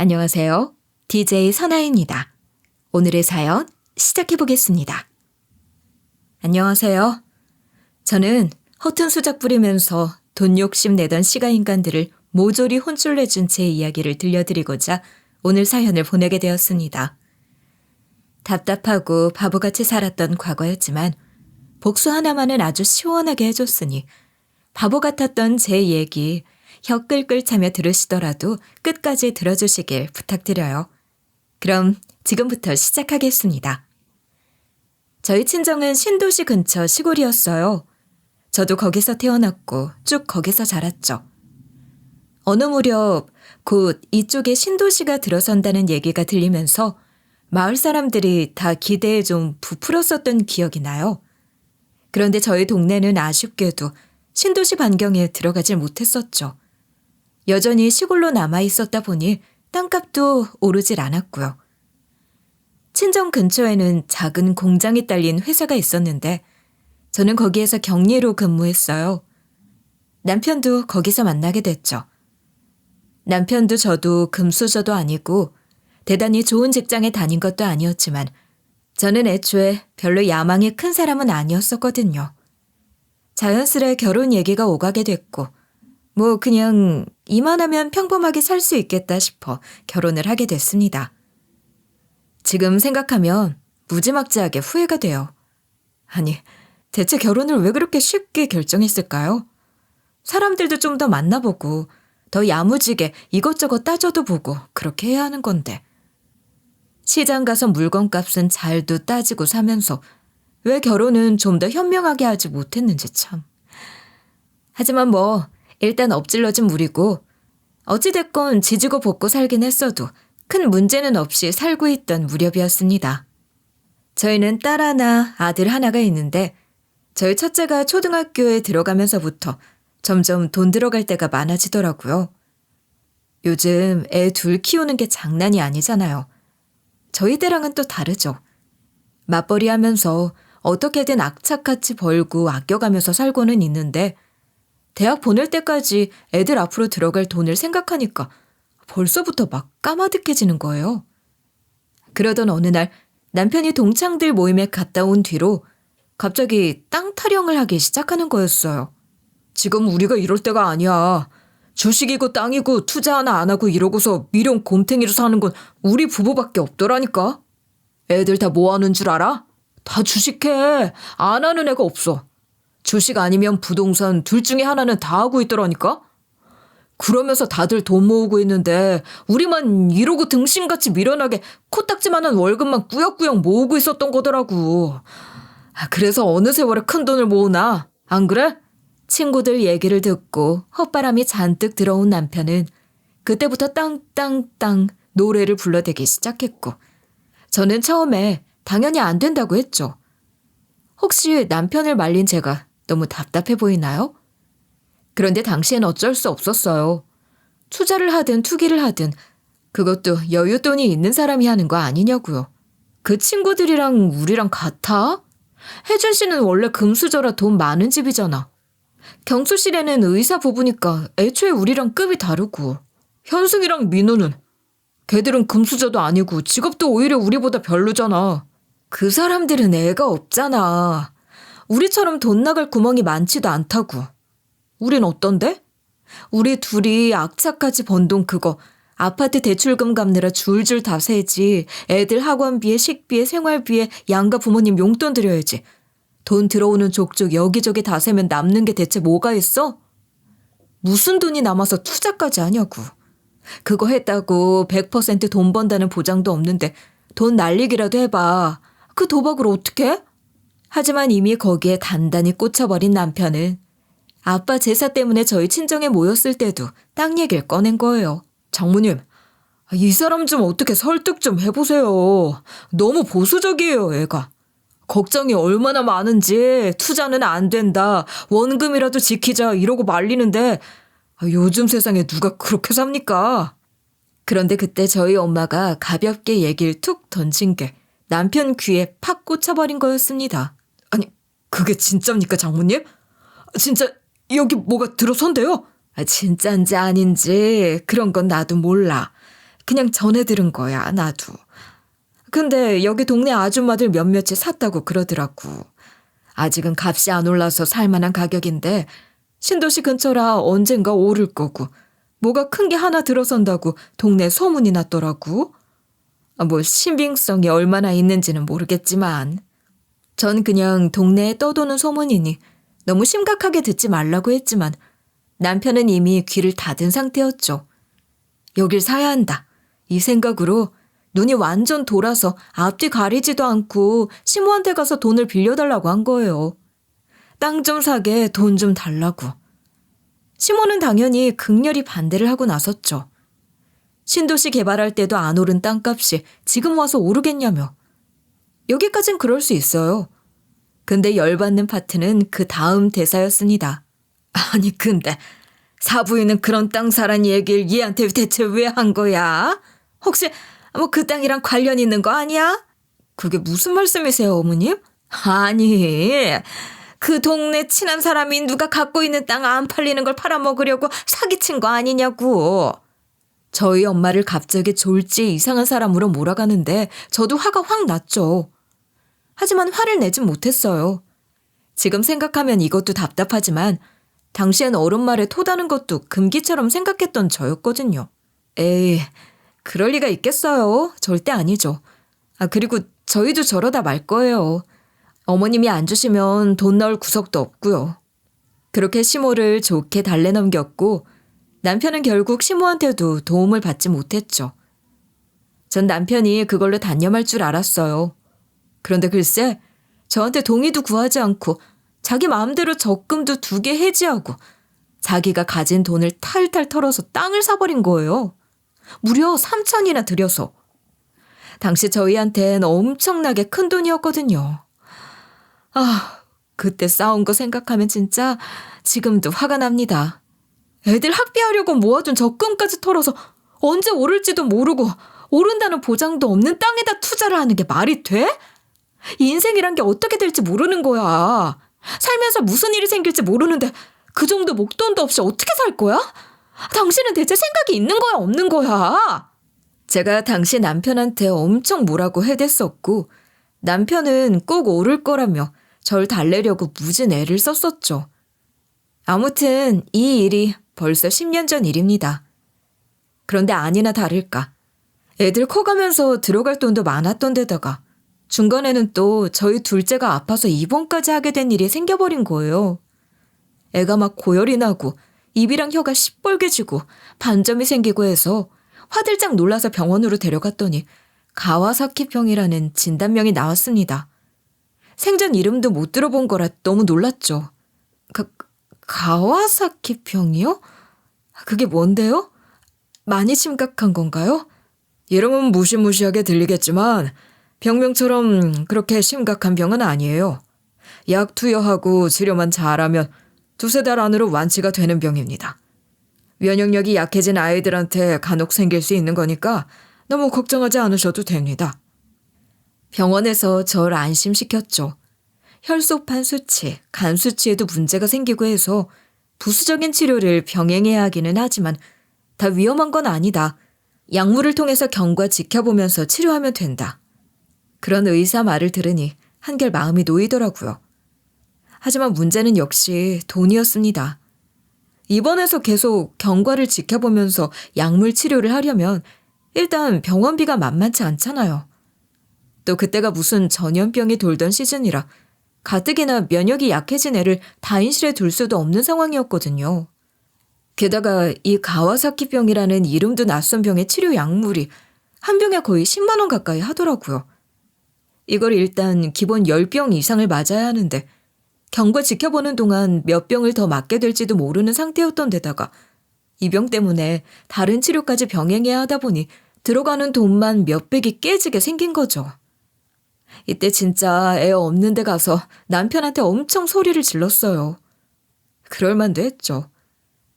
안녕하세요. DJ 선아입니다. 오늘의 사연 시작해 보겠습니다. 안녕하세요. 저는 허튼 수작 부리면서 돈 욕심 내던 시가 인간들을 모조리 혼쭐내준 제 이야기를 들려드리고자 오늘 사연을 보내게 되었습니다. 답답하고 바보같이 살았던 과거였지만 복수 하나만은 아주 시원하게 해줬으니 바보 같았던 제 얘기 혀 끌끌 차며 들으시더라도 끝까지 들어주시길 부탁드려요. 그럼 지금부터 시작하겠습니다. 저희 친정은 신도시 근처 시골이었어요. 저도 거기서 태어났고 쭉 거기서 자랐죠. 어느 무렵 곧 이쪽에 신도시가 들어선다는 얘기가 들리면서 마을 사람들이 다 기대에 좀 부풀었었던 기억이 나요. 그런데 저희 동네는 아쉽게도 신도시 반경에 들어가질 못했었죠. 여전히 시골로 남아 있었다 보니 땅값도 오르질 않았고요. 친정 근처에는 작은 공장이 딸린 회사가 있었는데 저는 거기에서 격리로 근무했어요. 남편도 거기서 만나게 됐죠. 남편도 저도 금수저도 아니고 대단히 좋은 직장에 다닌 것도 아니었지만 저는 애초에 별로 야망이 큰 사람은 아니었었거든요. 자연스레 결혼 얘기가 오가게 됐고 그냥 이만하면 평범하게 살 수 있겠다 싶어 결혼을 하게 됐습니다. 지금 생각하면 무지막지하게 후회가 돼요. 아니, 대체 결혼을 왜 그렇게 쉽게 결정했을까요? 사람들도 좀 더 만나보고 더 야무지게 이것저것 따져도 보고 그렇게 해야 하는 건데. 시장 가서 물건값은 잘도 따지고 사면서 왜 결혼은 좀 더 현명하게 하지 못했는지 참. 하지만 일단 엎질러진 물이고 어찌됐건 지지고 볶고 살긴 했어도 큰 문제는 없이 살고 있던 무렵이었습니다. 저희는 딸 하나, 아들 하나가 있는데 저희 첫째가 초등학교에 들어가면서부터 점점 돈 들어갈 때가 많아지더라고요. 요즘 애 둘 키우는 게 장난이 아니잖아요. 저희 때랑은 또 다르죠. 맞벌이 하면서 어떻게든 악착같이 벌고 아껴가면서 살고는 있는데 대학 보낼 때까지 애들 앞으로 들어갈 돈을 생각하니까 벌써부터 막 까마득해지는 거예요. 그러던 어느 날 남편이 동창들 모임에 갔다 온 뒤로 갑자기 땅 타령을 하기 시작하는 거였어요. 지금 우리가 이럴 때가 아니야. 주식이고 땅이고 투자 하나 안 하고 이러고서 미련 곰탱이로 사는 건 우리 부부밖에 없더라니까. 애들 다 뭐 하는 줄 알아? 다 주식해. 안 하는 애가 없어. 주식 아니면 부동산 둘 중에 하나는 다 하고 있더라니까? 그러면서 다들 돈 모으고 있는데 우리만 이러고 등신같이 미련하게 코딱지만한 월급만 꾸역꾸역 모으고 있었던 거더라고. 그래서 어느 세월에 큰 돈을 모으나? 안 그래? 친구들 얘기를 듣고 헛바람이 잔뜩 들어온 남편은 그때부터 땅땅땅 노래를 불러대기 시작했고 저는 처음에 당연히 안 된다고 했죠. 혹시 남편을 말린 제가 너무 답답해 보이나요? 그런데 당시엔 어쩔 수 없었어요. 투자를 하든 투기를 하든 그것도 여윳돈이 있는 사람이 하는 거 아니냐고요. 그 친구들이랑 우리랑 같아? 혜준 씨는 원래 금수저라 돈 많은 집이잖아. 경수 씨네는 의사 부부니까 애초에 우리랑 급이 다르고 현승이랑 민우는 걔들은 금수저도 아니고 직업도 오히려 우리보다 별로잖아. 그 사람들은 애가 없잖아. 우리처럼 돈 나갈 구멍이 많지도 않다고. 우린 어떤데? 우리 둘이 악착같이 번 돈 그거 아파트 대출금 갚느라 줄줄 다 세지. 애들 학원비에 식비에 생활비에 양가 부모님 용돈 드려야지. 돈 들어오는 족족 여기저기 다 세면 남는 게 대체 뭐가 있어? 무슨 돈이 남아서 투자까지 하냐고. 그거 했다고 100% 돈 번다는 보장도 없는데 돈 날리기라도 해봐. 그 도박을 어떡해? 하지만 이미 거기에 단단히 꽂혀버린 남편은 아빠 제사 때문에 저희 친정에 모였을 때도 땅 얘기를 꺼낸 거예요. 장모님, 이 사람 좀 어떻게 설득 좀 해보세요. 너무 보수적이에요, 애가. 걱정이 얼마나 많은지 투자는 안 된다. 원금이라도 지키자 이러고 말리는데 요즘 세상에 누가 그렇게 삽니까? 그런데 그때 저희 엄마가 가볍게 얘기를 툭 던진 게 남편 귀에 팍 꽂혀버린 거였습니다. 아니, 그게 진짜입니까, 장모님? 진짜 여기 뭐가 들어선대요? 진짜인지 아닌지 그런 건 나도 몰라. 그냥 전해 들은 거야, 나도. 근데 여기 동네 아줌마들 몇몇이 샀다고 그러더라고. 아직은 값이 안 올라서 살만한 가격인데 신도시 근처라 언젠가 오를 거고 뭐가 큰 게 하나 들어선다고 동네 소문이 났더라고. 뭐 신빙성이 얼마나 있는지는 모르겠지만 전 그냥 동네에 떠도는 소문이니 너무 심각하게 듣지 말라고 했지만 남편은 이미 귀를 닫은 상태였죠. 여길 사야 한다. 이 생각으로 눈이 완전 돌아서 앞뒤 가리지도 않고 시모한테 가서 돈을 빌려달라고 한 거예요. 땅 좀 사게 돈 좀 달라고. 시모는 당연히 극렬히 반대를 하고 나섰죠. 신도시 개발할 때도 안 오른 땅값이 지금 와서 오르겠냐며. 여기까진 그럴 수 있어요. 근데 열받는 파트는 그 다음 대사였습니다. 아니 근데 사부인은 그런 땅 사란 얘기를 얘한테 대체 왜 한 거야? 혹시 뭐 그 땅이랑 관련 있는 거 아니야? 그게 무슨 말씀이세요, 어머님? 아니, 그 동네 친한 사람이 누가 갖고 있는 땅 안 팔리는 걸 팔아먹으려고 사기친 거 아니냐고. 저희 엄마를 갑자기 졸지 이상한 사람으로 몰아가는데 저도 화가 확 났죠. 하지만 화를 내진 못했어요. 지금 생각하면 이것도 답답하지만 당시엔 어른 말에 토다는 것도 금기처럼 생각했던 저였거든요. 에이, 그럴 리가 있겠어요. 절대 아니죠. 그리고 저희도 저러다 말 거예요. 어머님이 안 주시면 돈 넣을 구석도 없고요. 그렇게 시모를 좋게 달래넘겼고 남편은 결국 시모한테도 도움을 받지 못했죠. 전 남편이 그걸로 단념할 줄 알았어요. 그런데 글쎄 저한테 동의도 구하지 않고 자기 마음대로 적금도 2개 해지하고 자기가 가진 돈을 탈탈 털어서 땅을 사버린 거예요. 무려 3천이나 들여서. 당시 저희한텐 엄청나게 큰 돈이었거든요. 그때 싸운 거 생각하면 진짜 지금도 화가 납니다. 애들 학비하려고 모아둔 적금까지 털어서 언제 오를지도 모르고 오른다는 보장도 없는 땅에다 투자를 하는 게 말이 돼? 인생이란 게 어떻게 될지 모르는 거야. 살면서 무슨 일이 생길지 모르는데 그 정도 목돈도 없이 어떻게 살 거야? 당신은 대체 생각이 있는 거야, 없는 거야? 제가 당시 남편한테 엄청 뭐라고 해댔었고 남편은 꼭 오를 거라며 절 달래려고 무진 애를 썼었죠. 아무튼 이 일이 벌써 10년 전 일입니다. 그런데 아니나 다를까 애들 커가면서 들어갈 돈도 많았던 데다가 중간에는 또 저희 둘째가 아파서 입원까지 하게 된 일이 생겨버린 거예요. 애가 막 고열이 나고 입이랑 혀가 시뻘개지고 반점이 생기고 해서 화들짝 놀라서 병원으로 데려갔더니 가와사키병이라는 진단명이 나왔습니다. 생전 이름도 못 들어본 거라 너무 놀랐죠. 가와사키병이요? 그게 뭔데요? 많이 심각한 건가요? 이름은 무시무시하게 들리겠지만 병명처럼 그렇게 심각한 병은 아니에요. 약 투여하고 치료만 잘하면 2-3달 안으로 완치가 되는 병입니다. 면역력이 약해진 아이들한테 간혹 생길 수 있는 거니까 너무 걱정하지 않으셔도 됩니다. 병원에서 절 안심시켰죠. 혈소판 수치, 간 수치에도 문제가 생기고 해서 부수적인 치료를 병행해야 하기는 하지만 다 위험한 건 아니다. 약물을 통해서 경과 지켜보면서 치료하면 된다. 그런 의사 말을 들으니 한결 마음이 놓이더라고요. 하지만 문제는 역시 돈이었습니다. 입원해서 계속 경과를 지켜보면서 약물 치료를 하려면 일단 병원비가 만만치 않잖아요. 또 그때가 무슨 전염병이 돌던 시즌이라 가뜩이나 면역이 약해진 애를 다인실에 둘 수도 없는 상황이었거든요. 게다가 이 가와사키병이라는 이름도 낯선 병의 치료 약물이 한 병에 거의 10만 원 가까이 하더라고요. 이걸 일단 기본 10병 이상을 맞아야 하는데 경과 지켜보는 동안 몇 병을 더 맞게 될지도 모르는 상태였던 데다가 이 병 때문에 다른 치료까지 병행해야 하다 보니 들어가는 돈만 몇백이 깨지게 생긴 거죠. 이때 진짜 애 없는 데 가서 남편한테 엄청 소리를 질렀어요. 그럴 만도 했죠.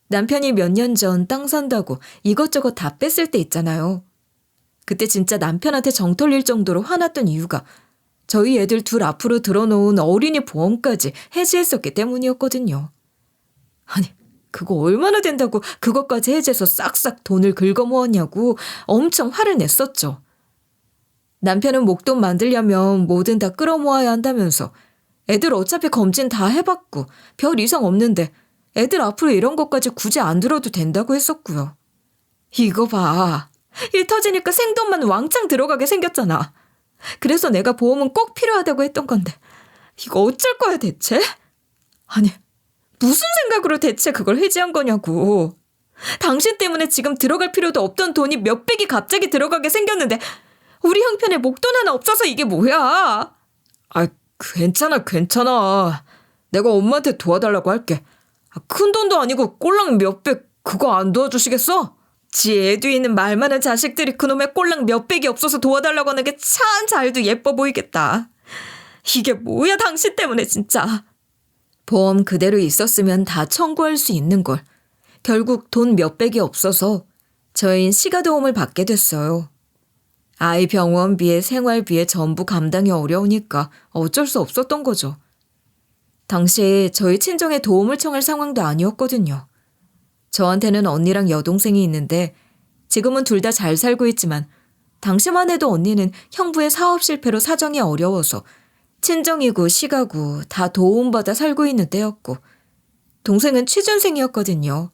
남편이 몇 년 전 땅 산다고 이것저것 다 뺐을 때 있잖아요. 그때 진짜 남편한테 정 털릴 정도로 화났던 이유가 저희 애들 둘 앞으로 들어놓은 어린이 보험까지 해지했었기 때문이었거든요. 아니, 그거 얼마나 된다고 그것까지 해제해서 싹싹 돈을 긁어모았냐고 엄청 화를 냈었죠. 남편은 목돈 만들려면 뭐든 다 끌어모아야 한다면서 애들 어차피 검진 다 해봤고 별 이상 없는데 애들 앞으로 이런 것까지 굳이 안 들어도 된다고 했었고요. 이거 봐. 일 터지니까 생돈만 왕창 들어가게 생겼잖아. 그래서 내가 보험은 꼭 필요하다고 했던 건데 이거 어쩔 거야 대체? 아니 무슨 생각으로 대체 그걸 해지한 거냐고. 당신 때문에 지금 들어갈 필요도 없던 돈이 몇백이 갑자기 들어가게 생겼는데 우리 형편에 목돈 하나 없어서 이게 뭐야. 아 괜찮아. 내가 엄마한테 도와달라고 할게. 큰 돈도 아니고 꼴랑 몇백 그거 안 도와주시겠어? 지 애 뒤에 있는 말 많은 자식들이 그놈의 꼴랑 몇백이 없어서 도와달라고 하는 게 참 잘도 예뻐 보이겠다. 이게 뭐야 당신 때문에 진짜. 보험 그대로 있었으면 다 청구할 수 있는 걸. 결국 돈 몇백이 없어서 저희는 시가도움을 받게 됐어요. 아이 병원비에 생활비에 전부 감당이 어려우니까 어쩔 수 없었던 거죠. 당시에 저희 친정에 도움을 청할 상황도 아니었거든요. 저한테는 언니랑 여동생이 있는데 지금은 둘 다 잘 살고 있지만 당시만 해도 언니는 형부의 사업 실패로 사정이 어려워서 친정이고 시가고 다 도움받아 살고 있는 때였고 동생은 취준생이었거든요.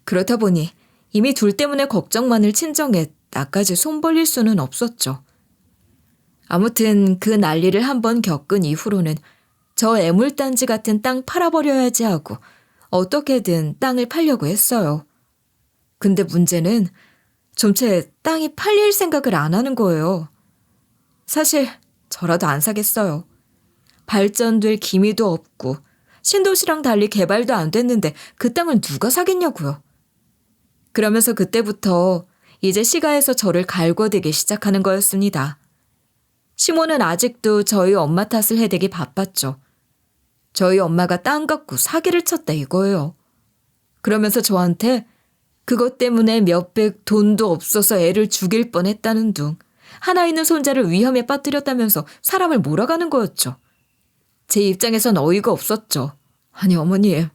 그렇다 보니 이미 둘 때문에 걱정만을 친정에 나까지 손 벌릴 수는 없었죠. 아무튼 그 난리를 한번 겪은 이후로는 저 애물단지 같은 땅 팔아버려야지 하고 어떻게든 땅을 팔려고 했어요. 근데 문제는 좀채 땅이 팔릴 생각을 안 하는 거예요. 사실 저라도 안 사겠어요. 발전될 기미도 없고 신도시랑 달리 개발도 안 됐는데 그 땅을 누가 사겠냐고요. 그러면서 그때부터 이제 시가에서 저를 갈궈대기 시작하는 거였습니다. 시모는 아직도 저희 엄마 탓을 해대기 바빴죠. 저희 엄마가 땅 갖고 사기를 쳤다 이거예요. 그러면서 저한테 그것 때문에 몇백 돈도 없어서 애를 죽일 뻔했다는 둥 하나 있는 손자를 위험에 빠뜨렸다면서 사람을 몰아가는 거였죠. 제 입장에선 어이가 없었죠. 아니 어머니,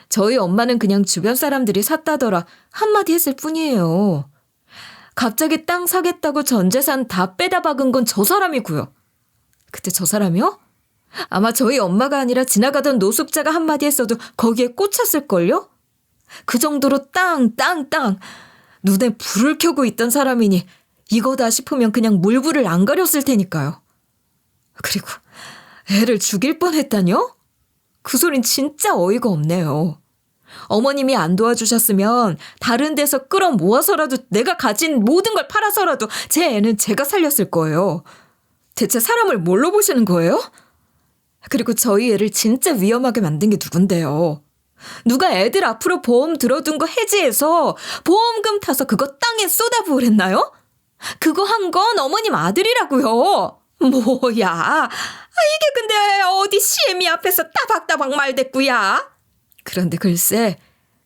저희 엄마는 그냥 주변 사람들이 샀다더라 한마디 했을 뿐이에요. 갑자기 땅 사겠다고 전 재산 다 빼다 박은 건 저 사람이고요. 그때 저 사람이요? 아마 저희 엄마가 아니라 지나가던 노숙자가 한마디 했어도 거기에 꽂혔을걸요? 그 정도로 땅 눈에 불을 켜고 있던 사람이니 이거다 싶으면 그냥 물불을 안 가렸을 테니까요. 그리고 애를 죽일 뻔했다뇨? 그 소린 진짜 어이가 없네요. 어머님이 안 도와주셨으면 다른 데서 끌어모아서라도 내가 가진 모든 걸 팔아서라도 제 애는 제가 살렸을 거예요. 대체 사람을 뭘로 보시는 거예요? 그리고 저희 애를 진짜 위험하게 만든 게 누군데요? 누가 애들 앞으로 보험 들어둔 거 해지해서 보험금 타서 그거 땅에 쏟아부으랬나요? 그거 한 건 어머님 아들이라고요. 뭐야? 이게 근데 어디 시애미 앞에서 따박따박 말댔구야? 그런데 글쎄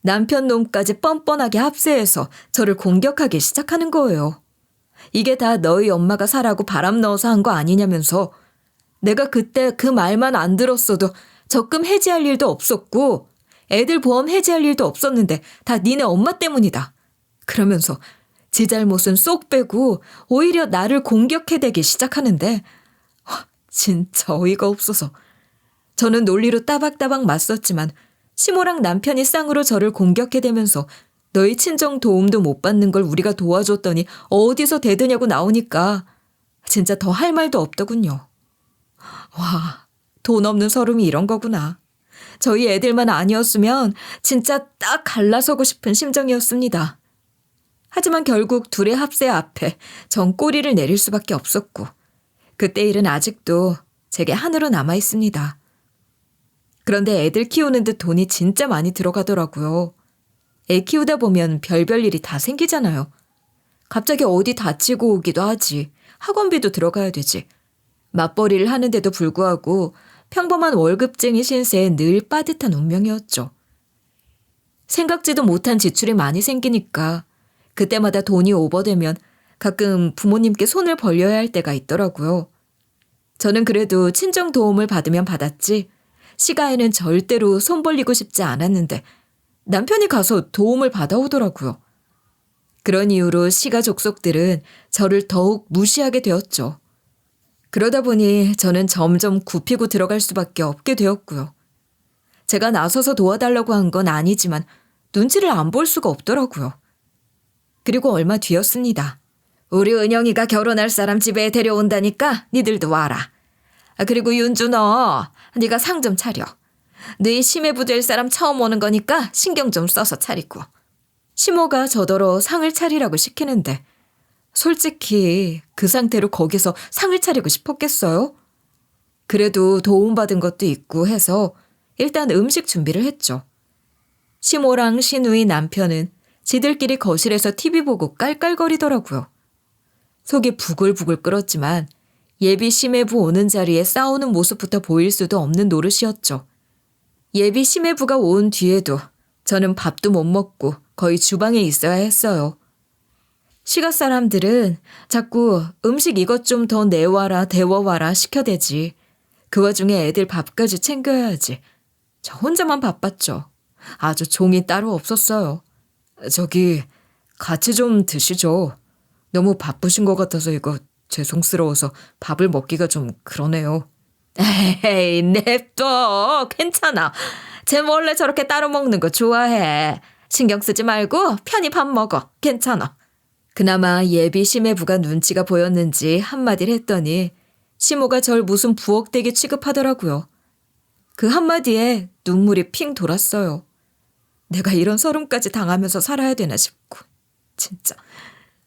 남편 놈까지 뻔뻔하게 합세해서 저를 공격하기 시작하는 거예요. 이게 다 너희 엄마가 사라고 바람 넣어서 한 거 아니냐면서 내가 그때 그 말만 안 들었어도 적금 해지할 일도 없었고 애들 보험 해지할 일도 없었는데 다 니네 엄마 때문이다. 그러면서 지 잘못은 쏙 빼고 오히려 나를 공격해대기 시작하는데 진짜 어이가 없어서 저는 논리로 따박따박 맞섰지만 시모랑 남편이 쌍으로 저를 공격해대면서 너희 친정 도움도 못 받는 걸 우리가 도와줬더니 어디서 대드냐고 나오니까 진짜 더 할 말도 없더군요. 와, 돈 없는 서름이 이런 거구나. 저희 애들만 아니었으면 진짜 딱 갈라서고 싶은 심정이었습니다. 하지만 결국 둘의 합세 앞에 전 꼬리를 내릴 수밖에 없었고 그때 일은 아직도 제게 한으로 남아 있습니다. 그런데 애들 키우는 데 돈이 진짜 많이 들어가더라고요. 애 키우다 보면 별별 일이 다 생기잖아요. 갑자기 어디 다치고 오기도 하지. 학원비도 들어가야 되지. 맞벌이를 하는데도 불구하고 평범한 월급쟁이 신세에 늘 빠듯한 운명이었죠. 생각지도 못한 지출이 많이 생기니까 그때마다 돈이 오버되면 가끔 부모님께 손을 벌려야 할 때가 있더라고요. 저는 그래도 친정 도움을 받으면 받았지 시가에는 절대로 손 벌리고 싶지 않았는데 남편이 가서 도움을 받아오더라고요. 그런 이유로 시가 족속들은 저를 더욱 무시하게 되었죠. 그러다 보니 저는 점점 굽히고 들어갈 수밖에 없게 되었고요. 제가 나서서 도와달라고 한 건 아니지만 눈치를 안 볼 수가 없더라고요. 그리고 얼마 뒤였습니다. 우리 은영이가 결혼할 사람 집에 데려온다니까 니들도 와라. 그리고 윤주 너, 네가 상 좀 차려. 너희 심해부 될 사람 처음 오는 거니까 신경 좀 써서 차리고. 시모가 저더러 상을 차리라고 시키는데 솔직히 그 상태로 거기서 상을 차리고 싶었겠어요? 그래도 도움받은 것도 있고 해서 일단 음식 준비를 했죠. 시모랑 신우의 남편은 지들끼리 거실에서 TV 보고 깔깔거리더라고요. 속이 부글부글 끓었지만 예비 심해부 오는 자리에 싸우는 모습부터 보일 수도 없는 노릇이었죠. 예비 심해부가 온 뒤에도 저는 밥도 못 먹고 거의 주방에 있어야 했어요. 시가 사람들은 자꾸 음식 이것 좀 더 내와라 데워와라 시켜대지. 그 와중에 애들 밥까지 챙겨야지. 저 혼자만 바빴죠. 아주 종이 따로 없었어요. 저기 같이 좀 드시죠. 너무 바쁘신 것 같아서 이거 죄송스러워서 밥을 먹기가 좀 그러네요. 에이 냅둬. 괜찮아. 쟤 원래 저렇게 따로 먹는 거 좋아해. 신경 쓰지 말고 편히 밥 먹어. 괜찮아. 그나마 예비 심해부가 눈치가 보였는지 한마디를 했더니 시모가 절 무슨 부엌대기 취급하더라고요. 그 한마디에 눈물이 핑 돌았어요. 내가 이런 서름까지 당하면서 살아야 되나 싶고 진짜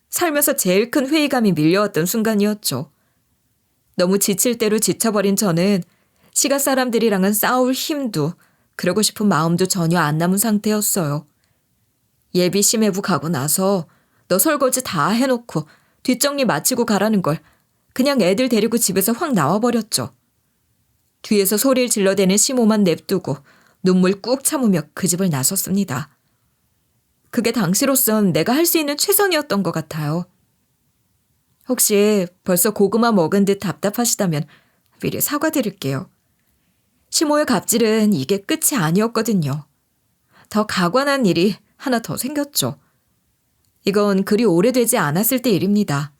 살면서 제일 큰 회의감이 밀려왔던 순간이었죠. 너무 지칠 대로 지쳐버린 저는 시가 사람들이랑은 싸울 힘도 그러고 싶은 마음도 전혀 안 남은 상태였어요. 예비 심해부 가고 나서 너 설거지 다 해놓고 뒷정리 마치고 가라는 걸 그냥 애들 데리고 집에서 확 나와버렸죠. 뒤에서 소리를 질러대는 시모만 냅두고 눈물 꾹 참으며 그 집을 나섰습니다. 그게 당시로선 내가 할 수 있는 최선이었던 것 같아요. 혹시 벌써 고구마 먹은 듯 답답하시다면 미리 사과드릴게요. 시모의 갑질은 이게 끝이 아니었거든요. 더 가관한 일이 하나 더 생겼죠. 이건 그리 오래되지 않았을 때 일입니다.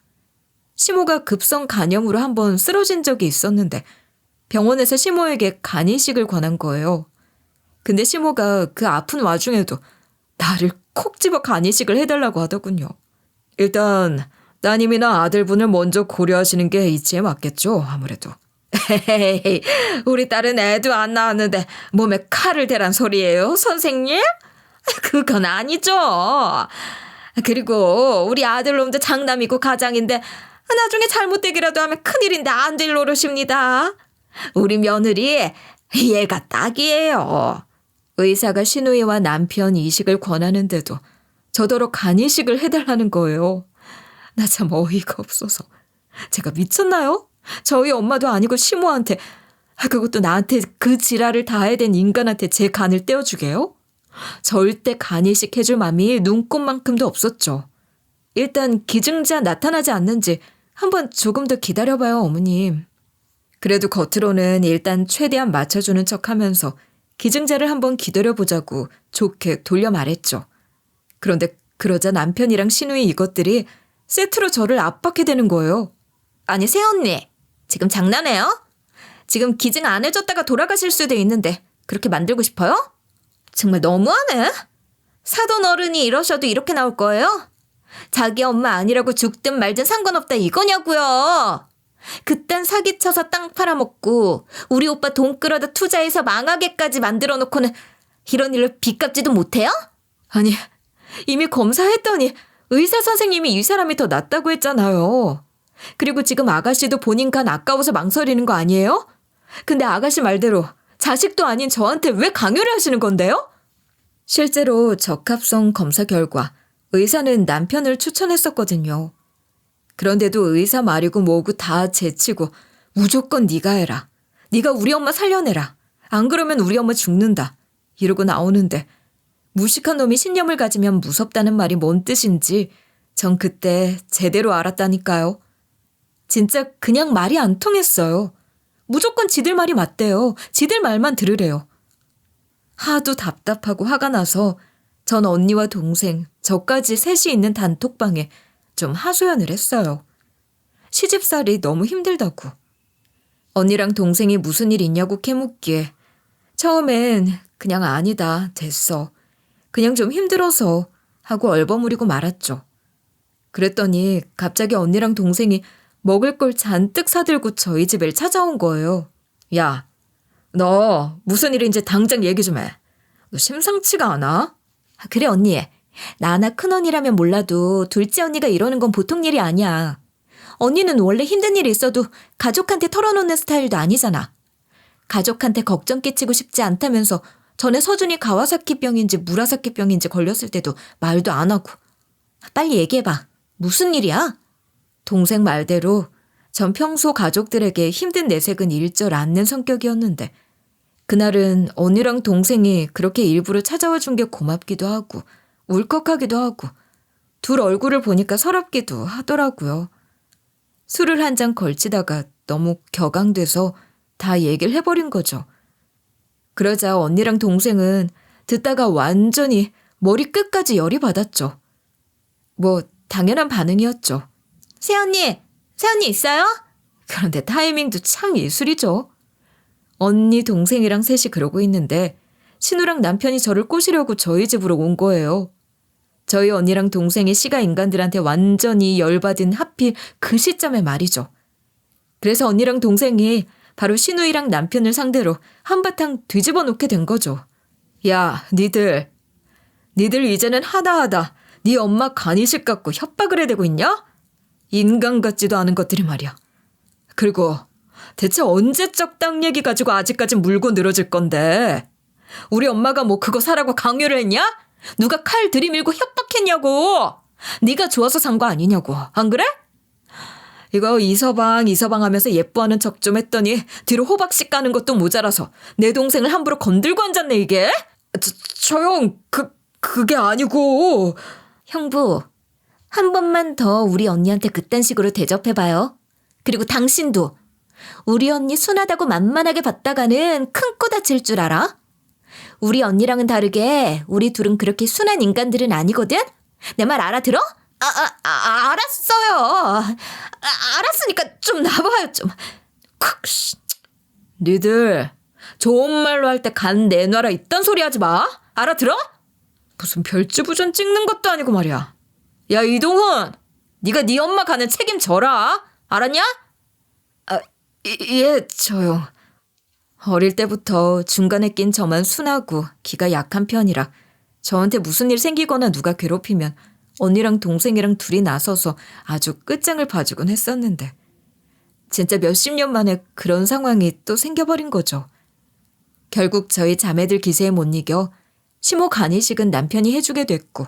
시모가 급성 간염으로 한번 쓰러진 적이 있었는데 병원에서 시모에게 간이식을 권한 거예요. 근데 시모가 그 아픈 와중에도 나를 콕 집어 간이식을 해달라고 하더군요. 일단 따님이나 아들분을 먼저 고려하시는 게 이치에 맞겠죠, 아무래도. 헤헤헤, 우리 딸은 애도 안 낳았는데 몸에 칼을 대란 소리예요, 선생님? 그건 아니죠. 그리고 우리 아들놈도 장남이고 가장인데 나중에 잘못되기라도 하면 큰일인데 안 될 노릇입니다. 우리 며느리 얘가 딱이에요. 의사가 신우이와 남편 이식을 권하는데도 저더러 간이식을 해달라는 거예요. 나 참 어이가 없어서. 제가 미쳤나요? 저희 엄마도 아니고 시모한테, 그것도 나한테 그 지랄을 다 해야 된 인간한테 제 간을 떼어주게요? 절대 간이식 해줄 맘이 눈꼽만큼도 없었죠. 일단 기증자 나타나지 않는지 한번 조금 더 기다려봐요, 어머님. 그래도 겉으로는 일단 최대한 맞춰주는 척하면서 기증자를 한번 기다려보자고 좋게 돌려 말했죠. 그런데 그러자 남편이랑 시누이 이것들이 세트로 저를 압박해대는 거예요. 아니 새언니, 지금 장난해요? 지금 기증 안 해줬다가 돌아가실 수도 있는데 그렇게 만들고 싶어요? 정말 너무하네. 사돈 어른이 이러셔도 이렇게 나올 거예요? 자기 엄마 아니라고 죽든 말든 상관없다 이거냐고요. 그딴 사기쳐서 땅 팔아먹고 우리 오빠 돈 끌어다 투자해서 망하게까지 만들어 놓고는 이런 일로 빚 갚지도 못해요? 아니, 이미 검사했더니 의사 선생님이 이 사람이 더 낫다고 했잖아요. 그리고 지금 아가씨도 본인 간 아까워서 망설이는 거 아니에요? 근데 아가씨 말대로 자식도 아닌 저한테 왜 강요를 하시는 건데요? 실제로 적합성 검사 결과 의사는 남편을 추천했었거든요. 그런데도 의사 말이고 뭐고 다 제치고 무조건 네가 해라. 네가 우리 엄마 살려내라. 안 그러면 우리 엄마 죽는다. 이러고 나오는데 무식한 놈이 신념을 가지면 무섭다는 말이 뭔 뜻인지 전 그때 제대로 알았다니까요. 진짜 그냥 말이 안 통했어요. 무조건 지들 말이 맞대요. 지들 말만 들으래요. 하도 답답하고 화가 나서 전 언니와 동생, 저까지 셋이 있는 단톡방에 좀 하소연을 했어요. 시집살이 너무 힘들다고. 언니랑 동생이 무슨 일 있냐고 캐묻기에 처음엔 그냥 아니다, 됐어. 그냥 좀 힘들어서 하고 얼버무리고 말았죠. 그랬더니 갑자기 언니랑 동생이 먹을 걸 잔뜩 사들고 저희 집에 찾아온 거예요. 야, 너 무슨 일인지 당장 얘기 좀 해. 너 심상치가 않아? 그래 언니. 나나 큰언니라면 몰라도 둘째 언니가 이러는 건 보통 일이 아니야. 언니는 원래 힘든 일이 있어도 가족한테 털어놓는 스타일도 아니잖아. 가족한테 걱정 끼치고 싶지 않다면서 전에 서준이 가와사키병인지 무라사키병인지 걸렸을 때도 말도 안 하고. 빨리 얘기해봐. 무슨 일이야? 동생 말대로 전 평소 가족들에게 힘든 내색은 일절 않는 성격이었는데 그날은 언니랑 동생이 그렇게 일부러 찾아와 준 게 고맙기도 하고 울컥하기도 하고 둘 얼굴을 보니까 서럽기도 하더라고요. 술을 한 잔 걸치다가 너무 격앙돼서 다 얘기를 해버린 거죠. 그러자 언니랑 동생은 듣다가 완전히 머리 끝까지 열이 받았죠. 뭐 당연한 반응이었죠. 새언니 있어요? 그런데 타이밍도 참 예술이죠. 언니 동생이랑 셋이 그러고 있는데 신우랑 남편이 저를 꼬시려고 저희 집으로 온 거예요. 저희 언니랑 동생이 시가 인간들한테 완전히 열받은 하필 그 시점에 말이죠. 그래서 언니랑 동생이 바로 신우이랑 남편을 상대로 한바탕 뒤집어 놓게 된 거죠. 야, 니들 이제는 하다하다 네 엄마 간이식 갖고 협박을 해대고 있냐? 인간 같지도 않은 것들이 말이야. 그리고 대체 언제적 땅 얘기 가지고 아직까지 물고 늘어질 건데 우리 엄마가 뭐 그거 사라고 강요를 했냐? 누가 칼 들이밀고 협박했냐고. 네가 좋아서 산 거 아니냐고. 안 그래? 이거 이서방 하면서 예뻐하는 척 좀 했더니 뒤로 호박씨 까는 것도 모자라서 내 동생을 함부로 건들고 앉았네 이게. 저 그게 아니고. 형부, 한 번만 더 우리 언니한테 그딴 식으로 대접해봐요. 그리고 당신도 우리 언니 순하다고 만만하게 봤다가는 큰 코 다칠 줄 알아? 우리 언니랑은 다르게 우리 둘은 그렇게 순한 인간들은 아니거든? 내 말 알아들어? 알았어요. 알았으니까 좀 나봐요 좀. 니들 좋은 말로 할 때 간 내놔라 이딴 소리 하지 마. 알아들어? 무슨 별지부전 찍는 것도 아니고 말이야. 야 이동훈, 네가 네 엄마 가는 책임져라. 알았냐? 예, 저요. 어릴 때부터 중간에 낀 저만 순하고 기가 약한 편이라 저한테 무슨 일 생기거나 누가 괴롭히면 언니랑 동생이랑 둘이 나서서 아주 끝장을 봐주곤 했었는데 진짜 몇십 년 만에 그런 상황이 또 생겨버린 거죠. 결국 저희 자매들 기세에 못 이겨 시모 간이식은 남편이 해주게 됐고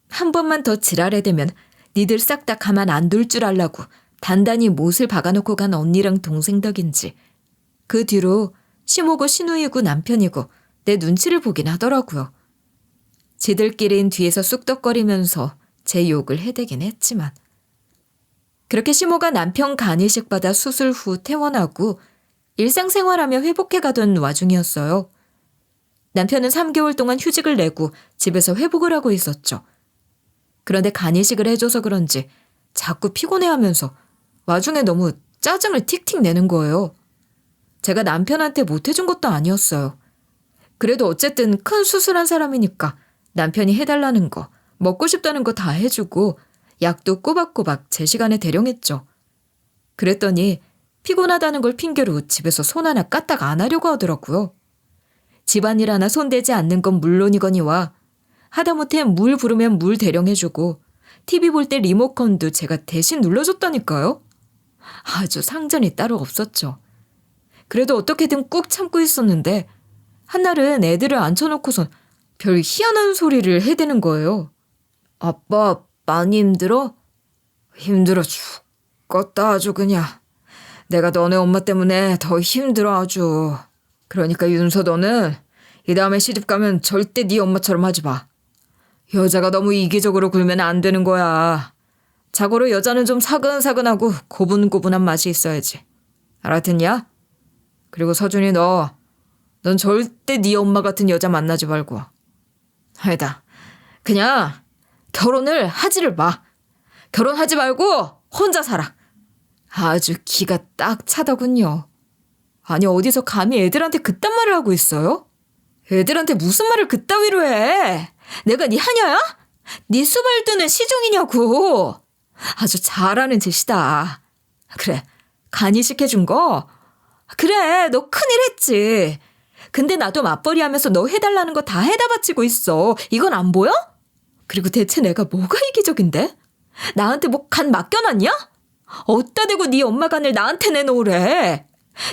한 번만 더 지랄해대면 니들 싹 다 가만 안 둘 줄 알라고 단단히 못을 박아놓고 간 언니랑 동생 덕인지 그 뒤로 시모고 신우이고 남편이고 내 눈치를 보긴 하더라고요. 지들끼린 뒤에서 쑥덕거리면서 제 욕을 해대긴 했지만 그렇게 시모가 남편 간이식 받아 수술 후 퇴원하고 일상생활하며 회복해가던 와중이었어요. 남편은 3개월 동안 휴직을 내고 집에서 회복을 하고 있었죠. 그런데 간이식을 해줘서 그런지 자꾸 피곤해하면서 와중에 너무 짜증을 틱틱 내는 거예요. 제가 남편한테 못해준 것도 아니었어요. 그래도 어쨌든 큰 수술한 사람이니까 남편이 해달라는 거, 먹고 싶다는 거 다 해주고 약도 꼬박꼬박 제 시간에 대령했죠. 그랬더니 피곤하다는 걸 핑계로 집에서 손 하나 까딱 안 하려고 하더라고요. 집안일 하나 손대지 않는 건 물론이거니와 하다못해 물 부르면 물 대령해주고 TV 볼 때 리모컨도 제가 대신 눌러줬다니까요. 아주 상전이 따로 없었죠. 그래도 어떻게든 꾹 참고 있었는데 한날은 애들을 앉혀놓고선 별 희한한 소리를 해대는 거예요. 아빠 많이 힘들어? 힘들어 죽겠다 아주 그냥. 내가 너네 엄마 때문에 더 힘들어 아주. 그러니까 윤서 너는 이 다음에 시집 가면 절대 네 엄마처럼 하지 마. 여자가 너무 이기적으로 굴면 안 되는 거야. 자고로 여자는 좀 사근사근하고 고분고분한 맛이 있어야지. 알아듣냐? 그리고 서준이 넌 절대 네 엄마 같은 여자 만나지 말고. 아니다. 그냥 결혼을 하지를 마. 결혼하지 말고 혼자 살아. 아주 기가 딱 차더군요. 아니 어디서 감히 애들한테 그딴 말을 하고 있어요? 애들한테 무슨 말을 그따위로 해? 내가 네 하녀야? 네 수발 뜨는 시종이냐고. 아주 잘하는 짓이다. 그래, 간이식해준 거? 그래, 너 큰일 했지. 근데 나도 맞벌이 하면서 너 해달라는 거 다 해다 바치고 있어. 이건 안 보여? 그리고 대체 내가 뭐가 이기적인데? 나한테 뭐 간 맡겨놨냐? 어디다 대고 네 엄마 간을 나한테 내놓으래.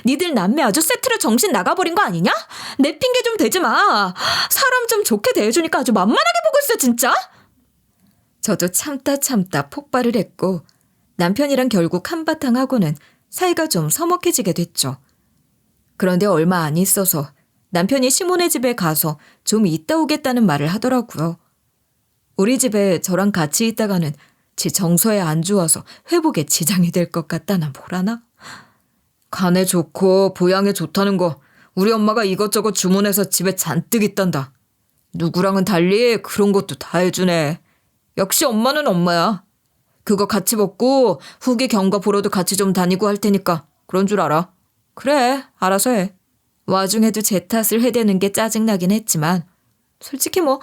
니들 남매 아주 세트로 정신 나가버린 거 아니냐? 내 핑계 좀 대지 마. 사람 좀 좋게 대해주니까 아주 만만하게 보고 있어 진짜. 저도 참다 폭발을 했고 남편이랑 결국 한바탕 하고는 사이가 좀 서먹해지게 됐죠. 그런데 얼마 안 있어서 남편이 시몬의 집에 가서 좀 있다 오겠다는 말을 하더라고요. 우리 집에 저랑 같이 있다가는 지 정서에 안 좋아서 회복에 지장이 될 것 같다나 뭐라나? 간에 좋고 보양에 좋다는 거 우리 엄마가 이것저것 주문해서 집에 잔뜩 있단다. 누구랑은 달리 그런 것도 다 해주네. 역시 엄마는 엄마야. 그거 같이 먹고 후기 경과 보러도 같이 좀 다니고 할 테니까 그런 줄 알아. 그래, 알아서 해. 와중에도 제 탓을 해대는 게 짜증나긴 했지만 솔직히 뭐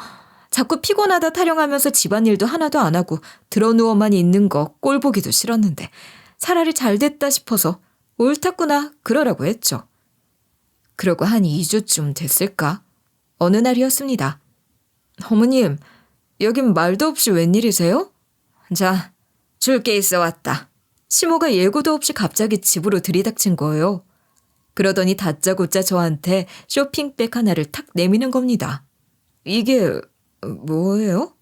자꾸 피곤하다 타령하면서 집안일도 하나도 안 하고 드러누워만 있는 거 꼴 보기도 싫었는데 차라리 잘 됐다 싶어서 옳았구나 그러라고 했죠. 그러고 한 2주쯤 됐을까? 어느 날이었습니다. 어머님, 여긴 말도 없이 웬일이세요? 자, 줄 게 있어 왔다. 시모가 예고도 없이 갑자기 집으로 들이닥친 거예요. 그러더니 다짜고짜 저한테 쇼핑백 하나를 탁 내미는 겁니다. 이게 뭐예요?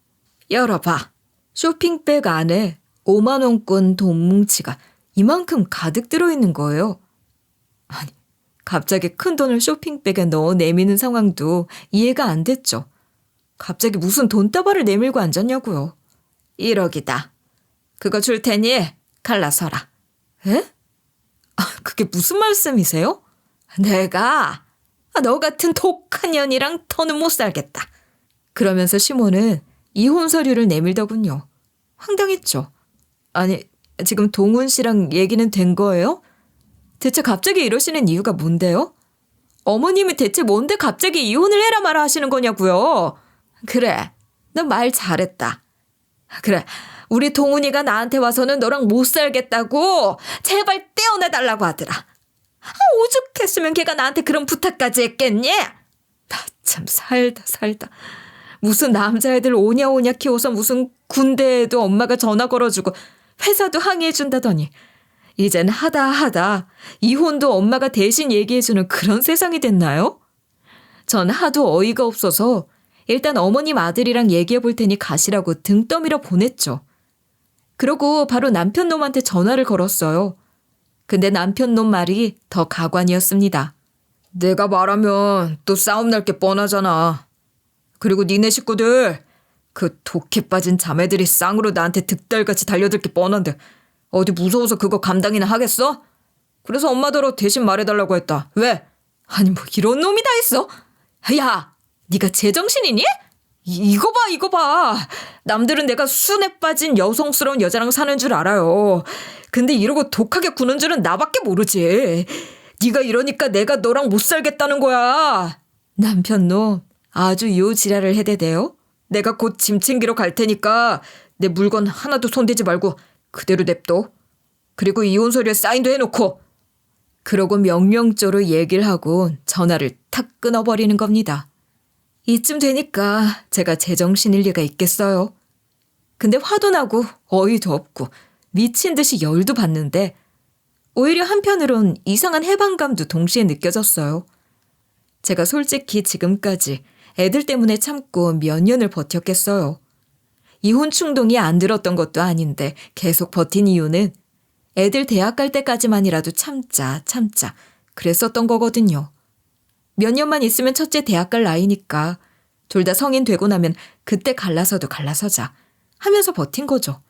열어봐. 쇼핑백 안에 5만 원권 돈 뭉치가 이만큼 가득 들어있는 거예요. 아니, 갑자기 큰 돈을 쇼핑백에 넣어 내미는 상황도 이해가 안 됐죠. 갑자기 무슨 돈다발을 내밀고 앉았냐고요. 1억이다. 그거 줄 테니 갈라서라. 에? 그게 무슨 말씀이세요? 내가 너 같은 독한 년이랑 더는 못 살겠다. 그러면서 시모는 이혼 서류를 내밀더군요. 황당했죠. 아니, 지금 동훈 씨랑 얘기는 된 거예요? 대체 갑자기 이러시는 이유가 뭔데요? 어머님이 대체 뭔데 갑자기 이혼을 해라 마라 하시는 거냐고요. 그래, 너 말 잘했다. 그래, 우리 동훈이가 나한테 와서는 너랑 못 살겠다고 제발 떼어내달라고 하더라. 오죽했으면 걔가 나한테 그런 부탁까지 했겠니? 나 참 살다. 무슨 남자애들 오냐오냐 키워서 무슨 군대에도 엄마가 전화 걸어주고 회사도 항의해준다더니 이젠 하다 이혼도 엄마가 대신 얘기해주는 그런 세상이 됐나요? 전 하도 어이가 없어서 일단 어머님 아들이랑 얘기해 볼 테니 가시라고 등 떠밀어 보냈죠. 그러고 바로 남편 놈한테 전화를 걸었어요. 근데 남편 놈 말이 더 가관이었습니다. 내가 말하면 또 싸움 날 게 뻔하잖아. 그리고 니네 식구들 그 독해 빠진 자매들이 쌍으로 나한테 득달같이 달려들 게 뻔한데 어디 무서워서 그거 감당이나 하겠어? 그래서 엄마더러 대신 말해달라고 했다. 왜? 아니 뭐 이런 놈이 다 있어? 야, 네가 제정신이니? 이거 봐. 남들은 내가 순에 빠진 여성스러운 여자랑 사는 줄 알아요. 근데 이러고 독하게 구는 줄은 나밖에 모르지. 네가 이러니까 내가 너랑 못 살겠다는 거야. 남편 놈 아주 요지랄을 해대대요. 내가 곧 짐 챙기러 갈 테니까 내 물건 하나도 손대지 말고 그대로 냅둬. 그리고 이혼 서류에 사인도 해놓고. 그러고 명령조로 얘기를 하고 전화를 탁 끊어버리는 겁니다. 이쯤 되니까 제가 제정신일 리가 있겠어요. 근데 화도 나고 어이도 없고 미친 듯이 열도 받는데 오히려 한편으론 이상한 해방감도 동시에 느껴졌어요. 제가 솔직히 지금까지 애들 때문에 참고 몇 년을 버텼겠어요. 이혼 충동이 안 들었던 것도 아닌데 계속 버틴 이유는 애들 대학 갈 때까지만이라도 참자 그랬었던 거거든요. 몇 년만 있으면 첫째 대학 갈 나이니까 둘 다 성인 되고 나면 그때 갈라서도 갈라서자 하면서 버틴 거죠.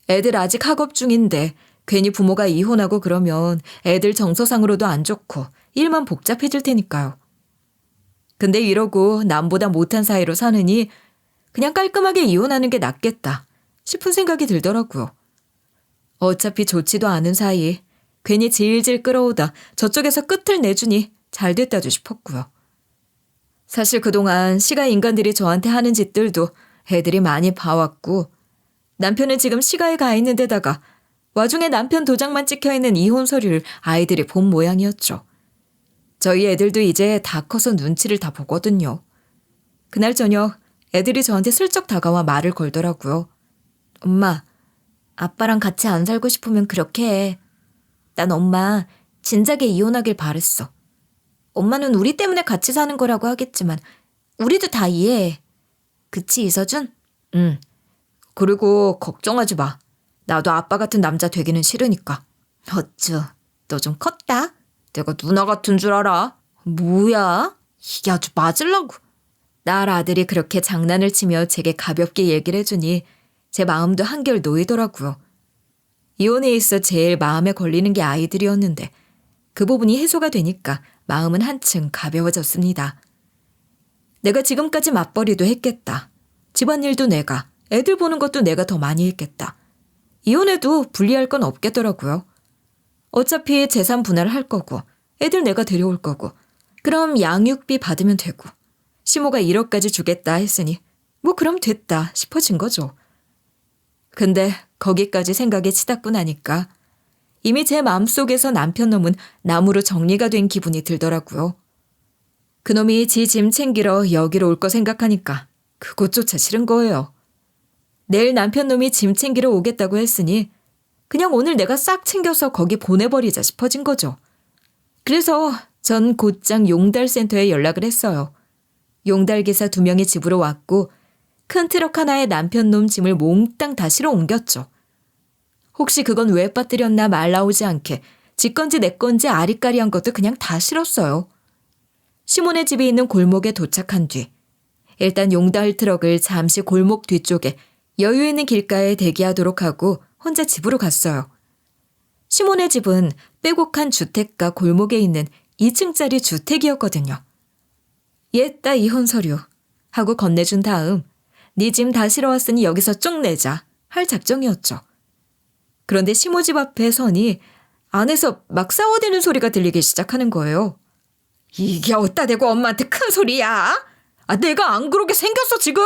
애들 아직 학업 중인데 괜히 부모가 이혼하고 그러면 애들 정서상으로도 안 좋고 일만 복잡해질 테니까요. 근데 이러고 남보다 못한 사이로 사느니 그냥 깔끔하게 이혼하는 게 낫겠다 싶은 생각이 들더라고요. 어차피 좋지도 않은 사이 괜히 질질 끌어오다 저쪽에서 끝을 내주니 잘 됐다도 싶었고요. 사실 그동안 시가 인간들이 저한테 하는 짓들도 애들이 많이 봐왔고 남편은 지금 시가에 가 있는 데다가 와중에 남편 도장만 찍혀있는 이혼 서류를 아이들이 본 모양이었죠. 저희 애들도 이제 다 커서 눈치를 다 보거든요. 그날 저녁 애들이 저한테 슬쩍 다가와 말을 걸더라고요. 엄마, 아빠랑 같이 안 살고 싶으면 그렇게 해. 난 엄마 진작에 이혼하길 바랬어. 엄마는 우리 때문에 같이 사는 거라고 하겠지만 우리도 다 이해해. 그치, 이서준? 응. 그리고 걱정하지 마. 나도 아빠 같은 남자 되기는 싫으니까. 어쭈, 너 좀 컸다. 내가 누나 같은 줄 알아? 뭐야? 이게 아주 맞으려고. 딸 아들이 그렇게 장난을 치며 제게 가볍게 얘기를 해주니 제 마음도 한결 놓이더라고요. 이혼에 있어 제일 마음에 걸리는 게 아이들이었는데 그 부분이 해소가 되니까 마음은 한층 가벼워졌습니다. 내가 지금까지 맞벌이도 했겠다. 집안일도 내가, 애들 보는 것도 내가 더 많이 했겠다. 이혼해도 불리할 건 없겠더라고요. 어차피 재산 분할을 할 거고 애들 내가 데려올 거고 그럼 양육비 받으면 되고 시모가 1억까지 주겠다 했으니 뭐 그럼 됐다 싶어진 거죠. 근데 거기까지 생각에 치닫고 나니까 이미 제 마음속에서 남편 놈은 나무로 정리가 된 기분이 들더라고요. 그놈이 지 짐 챙기러 여기로 올 거 생각하니까 그것조차 싫은 거예요. 내일 남편 놈이 짐 챙기러 오겠다고 했으니 그냥 오늘 내가 싹 챙겨서 거기 보내버리자 싶어진 거죠. 그래서 전 곧장 용달센터에 연락을 했어요. 용달기사 2명이 집으로 왔고 큰 트럭 하나에 남편 놈 짐을 몽땅 다 실어 옮겼죠. 혹시 그건 왜 빠뜨렸나 말 나오지 않게 지 건지 내 건지 아리까리한 것도 그냥 다 실었어요. 시몬의 집이 있는 골목에 도착한 뒤 일단 용달 트럭을 잠시 골목 뒤쪽에 여유 있는 길가에 대기하도록 하고 혼자 집으로 갔어요. 시몬의 집은 빼곡한 주택가 골목에 있는 2층짜리 주택이었거든요. 옛다 이혼 서류 하고 건네준 다음 네 짐 다 실어왔으니 여기서 쭉 내자 할 작정이었죠. 그런데 시모 집 앞에 서니 안에서 막 싸워대는 소리가 들리기 시작하는 거예요. 이게 어따 대고 엄마한테 큰 소리야? 내가 안 그러게 생겼어 지금!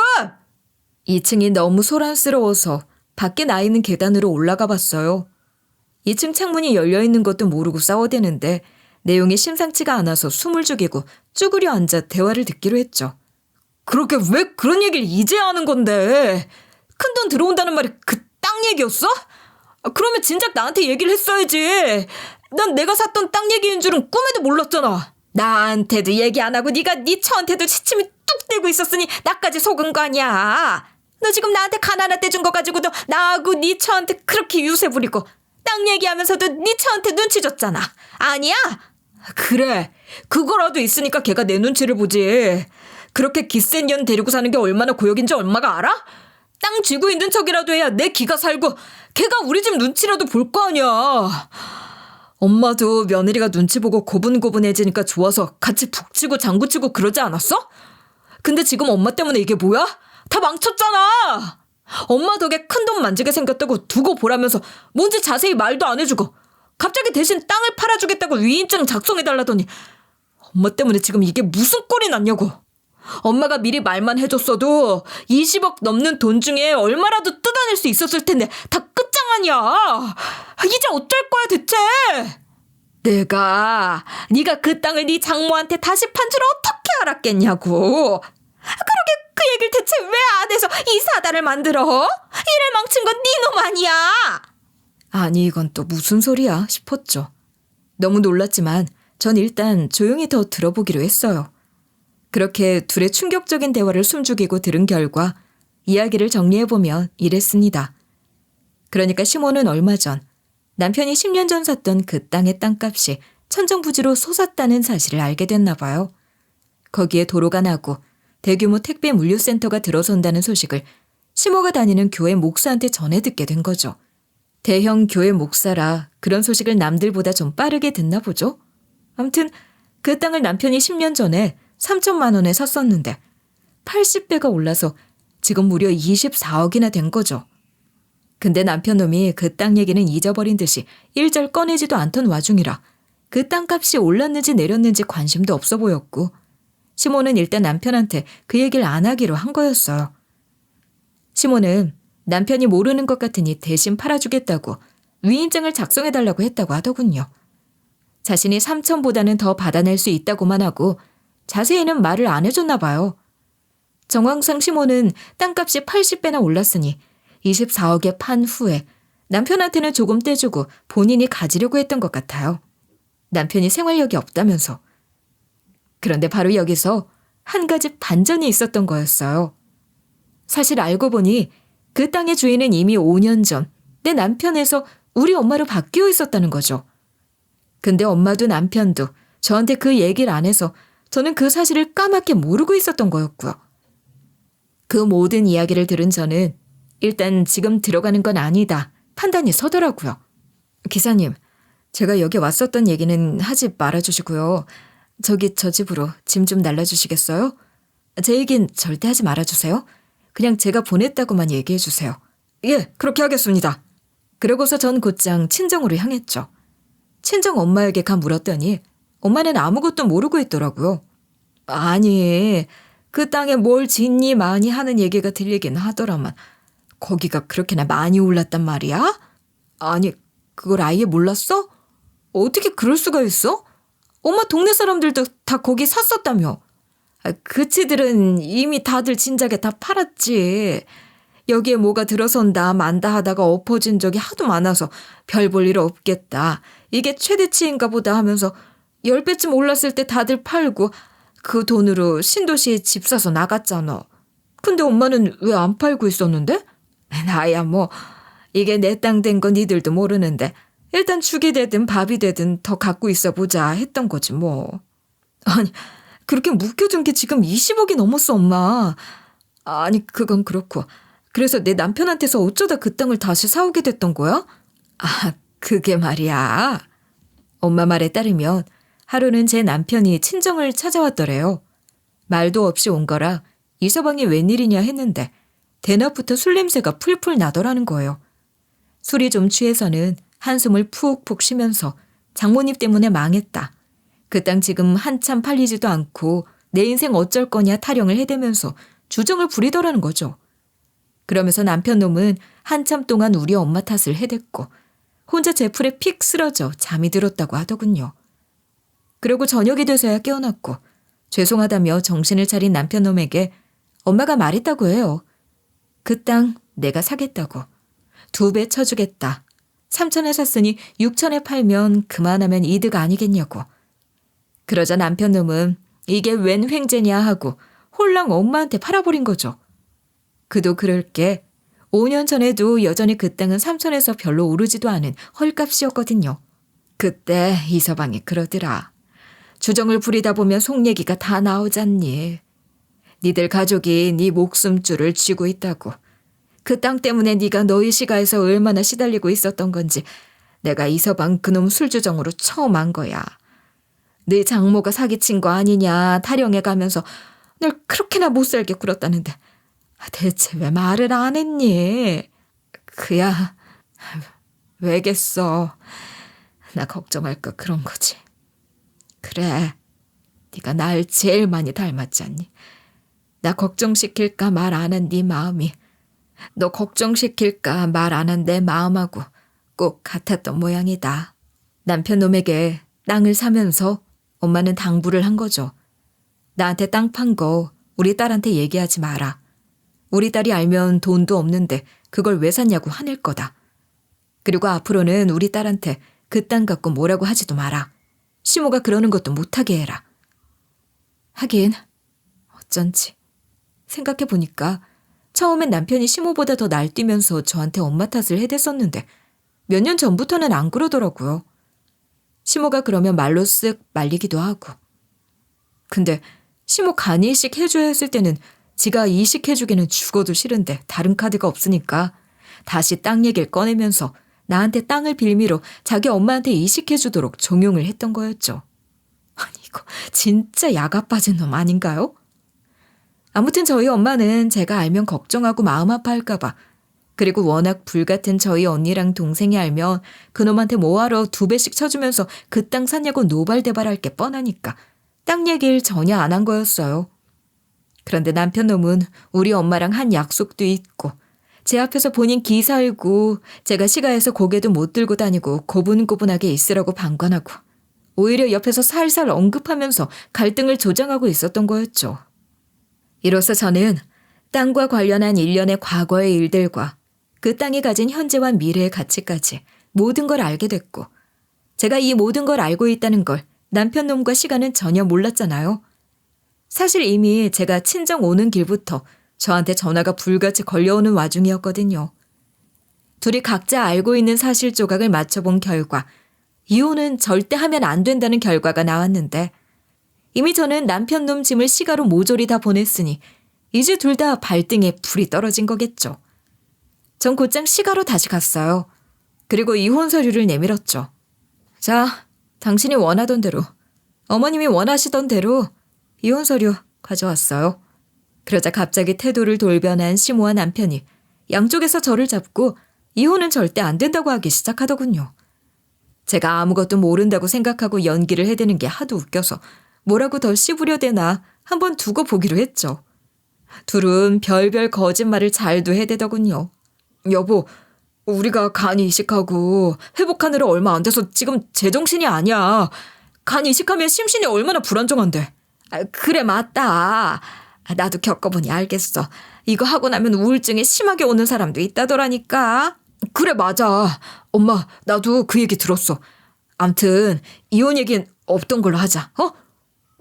2층이 너무 소란스러워서 밖에 나 있는 계단으로 올라가 봤어요. 2층 창문이 열려있는 것도 모르고 싸워대는데 내용이 심상치가 않아서 숨을 죽이고 쭈그려 앉아 대화를 듣기로 했죠. 그렇게 왜 그런 얘기를 이제 하는 건데? 큰돈 들어온다는 말이 그 땅 얘기였어? 그러면 진작 나한테 얘기를 했어야지. 난 내가 샀던 땅 얘기인 줄은 꿈에도 몰랐잖아. 나한테도 얘기 안 하고 네가 네 처한테도 시침이 뚝 떼고 있었으니 나까지 속은 거 아니야. 너 지금 나한테 간 하나 떼준 거 가지고도 나하고 네 처한테 그렇게 유세 부리고 땅 얘기하면서도 네 처한테 눈치 줬잖아. 아니야? 그래. 그거라도 있으니까 걔가 내 눈치를 보지. 그렇게 기센 년 데리고 사는 게 얼마나 고역인지 엄마가 알아? 땅 쥐고 있는 척이라도 해야 내 기가 살고 걔가 우리 집 눈치라도 볼 거 아니야. 엄마도 며느리가 눈치 보고 고분고분해지니까 좋아서 같이 북치고 장구치고 그러지 않았어? 근데 지금 엄마 때문에 이게 뭐야? 다 망쳤잖아. 엄마 덕에 큰돈 만지게 생겼다고 두고 보라면서 뭔지 자세히 말도 안 해주고 갑자기 대신 땅을 팔아주겠다고 위임장 작성해달라더니 엄마 때문에 지금 이게 무슨 꼴이 났냐고. 엄마가 미리 말만 해줬어도 20억 넘는 돈 중에 얼마라도 뜯어낼 수 있었을 텐데 다 끝장아니야. 이제 어쩔 거야 대체. 내가 네가 그 땅을 네 장모한테 다시 판 줄 어떻게 알았겠냐고. 그러게 그 얘기를 대체 왜 안 해서 이 사단을 만들어? 일을 망친 건 네 놈 아니야. 아니 이건 또 무슨 소리야 싶었죠. 너무 놀랐지만 전 일단 조용히 더 들어보기로 했어요. 그렇게 둘의 충격적인 대화를 숨죽이고 들은 결과 이야기를 정리해보면 이랬습니다. 그러니까 시몬은 얼마 전 남편이 10년 전 샀던 그 땅의 땅값이 천정부지로 솟았다는 사실을 알게 됐나 봐요. 거기에 도로가 나고 대규모 택배 물류센터가 들어선다는 소식을 시모가 다니는 교회 목사한테 전해 듣게 된 거죠. 대형 교회 목사라 그런 소식을 남들보다 좀 빠르게 듣나 보죠. 아무튼 그 땅을 남편이 10년 전에 3천만 원에 샀었는데 80배가 올라서 지금 무려 24억이나 된 거죠. 근데 남편놈이 그 땅 얘기는 잊어버린 듯이 일절 꺼내지도 않던 와중이라 그 땅값이 올랐는지 내렸는지 관심도 없어 보였고 시모는 일단 남편한테 그 얘기를 안 하기로 한 거였어요. 시모는 남편이 모르는 것 같으니 대신 팔아주겠다고 위임장을 작성해달라고 했다고 하더군요. 자신이 3천보다는 더 받아낼 수 있다고만 하고 자세히는 말을 안 해줬나 봐요. 정황상 시모는 땅값이 80배나 올랐으니 24억에 판 후에 남편한테는 조금 떼주고 본인이 가지려고 했던 것 같아요. 남편이 생활력이 없다면서. 그런데 바로 여기서 한 가지 반전이 있었던 거였어요. 사실 알고 보니 그 땅의 주인은 이미 5년 전 내 남편에서 우리 엄마로 바뀌어 있었다는 거죠. 근데 엄마도 남편도 저한테 그 얘기를 안 해서 저는 그 사실을 까맣게 모르고 있었던 거였고요. 그 모든 이야기를 들은 저는 일단 지금 들어가는 건 아니다 판단이 서더라고요. 기사님, 제가 여기 왔었던 얘기는 하지 말아주시고요. 저기 저 집으로 짐 좀 날라주시겠어요? 제 얘긴 절대 하지 말아주세요. 그냥 제가 보냈다고만 얘기해 주세요. 예, 그렇게 하겠습니다. 그러고서 전 곧장 친정으로 향했죠. 친정 엄마에게 가 물었더니 엄마는 아무것도 모르고 있더라고요. 아니, 그 땅에 뭘 짓니 많이 하는 얘기가 들리긴 하더라만 거기가 그렇게나 많이 올랐단 말이야? 아니, 그걸 아예 몰랐어? 어떻게 그럴 수가 있어? 엄마 동네 사람들도 다 거기 샀었다며. 그치들은 이미 다들 진작에 다 팔았지. 여기에 뭐가 들어선다 만다 하다가 엎어진 적이 하도 많아서 별 볼 일 없겠다. 이게 최대치인가 보다 하면서 10배쯤 올랐을 때 다들 팔고 그 돈으로 신도시에 집 사서 나갔잖아. 근데 엄마는 왜 안 팔고 있었는데? 나야 뭐 이게 내 땅 된 건 니들도 모르는데 일단 죽이 되든 밥이 되든 더 갖고 있어 보자 했던 거지 뭐. 아니, 그렇게 묵혀둔 게 지금 20억이 넘었어, 엄마. 아니, 그건 그렇고. 그래서 내 남편한테서 어쩌다 그 땅을 다시 사오게 됐던 거야? 아, 그게 말이야. 엄마 말에 따르면 하루는 제 남편이 친정을 찾아왔더래요. 말도 없이 온 거라 이 서방이 웬일이냐 했는데 대낮부터 술 냄새가 풀풀 나더라는 거예요. 술이 좀 취해서는 한숨을 푹푹 쉬면서 장모님 때문에 망했다. 그 땅 지금 한참 팔리지도 않고 내 인생 어쩔 거냐 타령을 해대면서 주정을 부리더라는 거죠. 그러면서 남편 놈은 한참 동안 우리 엄마 탓을 해댔고 혼자 제풀에 픽 쓰러져 잠이 들었다고 하더군요. 그리고 저녁이 돼서야 깨어났고 죄송하다며 정신을 차린 남편 놈에게 엄마가 말했다고 해요. 그 땅 내가 사겠다고. 2배 쳐주겠다. 3천에 샀으니 6천에 팔면 그만하면 이득 아니겠냐고. 그러자 남편 놈은 이게 웬 횡재냐 하고 홀랑 엄마한테 팔아버린 거죠. 그도 그럴 게 5년 전에도 여전히 그 땅은 3천에서 별로 오르지도 않은 헐값이었거든요. 그때 이서방이 그러더라. 주정을 부리다 보면 속 얘기가 다 나오잖니. 니들 가족이 네 목숨줄을 쥐고 있다고. 그 땅 때문에 네가 너희 시가에서 얼마나 시달리고 있었던 건지 내가 이서방 그놈 술주정으로 처음 안 거야. 네 장모가 사기친 거 아니냐 타령해가면서 널 그렇게나 못살게 굴었다는데 대체 왜 말을 안 했니? 그야 왜겠어. 나 걱정할까 그런 거지. 그래, 네가 날 제일 많이 닮았지 않니? 나 걱정시킬까 말 안 한 네 마음이 너 걱정시킬까 말 안 한 내 마음하고 꼭 같았던 모양이다. 남편 놈에게 땅을 사면서 엄마는 당부를 한 거죠. 나한테 땅 판 거 우리 딸한테 얘기하지 마라. 우리 딸이 알면 돈도 없는데 그걸 왜 샀냐고 화낼 거다. 그리고 앞으로는 우리 딸한테 그 땅 갖고 뭐라고 하지도 마라. 시모가 그러는 것도 못하게 해라. 하긴 어쩐지 생각해보니까 처음엔 남편이 시모보다 더 날뛰면서 저한테 엄마 탓을 해댔었는데 몇 년 전부터는 안 그러더라고요. 시모가 그러면 말로 쓱 말리기도 하고. 근데 시모 간이식 해줘야 했을 때는 지가 이식해주기는 죽어도 싫은데 다른 카드가 없으니까 다시 땅 얘기를 꺼내면서 나한테 땅을 빌미로 자기 엄마한테 이식해주도록 종용을 했던 거였죠. 아니 이거 진짜 야가 빠진 놈 아닌가요? 아무튼 저희 엄마는 제가 알면 걱정하고 마음 아파할까봐, 그리고 워낙 불같은 저희 언니랑 동생이 알면 그놈한테 뭐하러 2배씩 쳐주면서 그 땅 샀냐고 노발대발할 게 뻔하니까 땅 얘기를 전혀 안 한 거였어요. 그런데 남편 놈은 우리 엄마랑 한 약속도 있고 제 앞에서 본인 기 살고 제가 시가해서 고개도 못 들고 다니고 고분고분하게 있으라고 방관하고 오히려 옆에서 살살 언급하면서 갈등을 조장하고 있었던 거였죠. 이로써 저는 땅과 관련한 일련의 과거의 일들과 그 땅이 가진 현재와 미래의 가치까지 모든 걸 알게 됐고, 제가 이 모든 걸 알고 있다는 걸 남편 놈과 시가는 전혀 몰랐잖아요. 사실 이미 제가 친정 오는 길부터 저한테 전화가 불같이 걸려오는 와중이었거든요. 둘이 각자 알고 있는 사실 조각을 맞춰본 결과 이혼은 절대 하면 안 된다는 결과가 나왔는데, 이미 저는 남편 놈 짐을 시가로 모조리 다 보냈으니 이제 둘 다 발등에 불이 떨어진 거겠죠. 전 곧장 시가로 다시 갔어요. 그리고 이혼 서류를 내밀었죠. 자, 당신이 원하던 대로, 어머님이 원하시던 대로 이혼 서류 가져왔어요. 그러자 갑자기 태도를 돌변한 시모와 남편이 양쪽에서 저를 잡고 이혼은 절대 안 된다고 하기 시작하더군요. 제가 아무것도 모른다고 생각하고 연기를 해대는 게 하도 웃겨서 뭐라고 더 씹으려대나 한번 두고 보기로 했죠. 둘은 별별 거짓말을 잘도 해대더군요. 여보, 우리가 간 이식하고 회복하느라 얼마 안 돼서 지금 제정신이 아니야. 간 이식하면 심신이 얼마나 불안정한데. 그래, 맞다. 나도 겪어보니 알겠어. 이거 하고 나면 우울증이 심하게 오는 사람도 있다더라니까. 그래, 맞아. 엄마, 나도 그 얘기 들었어. 암튼 이혼 얘기는 없던 걸로 하자.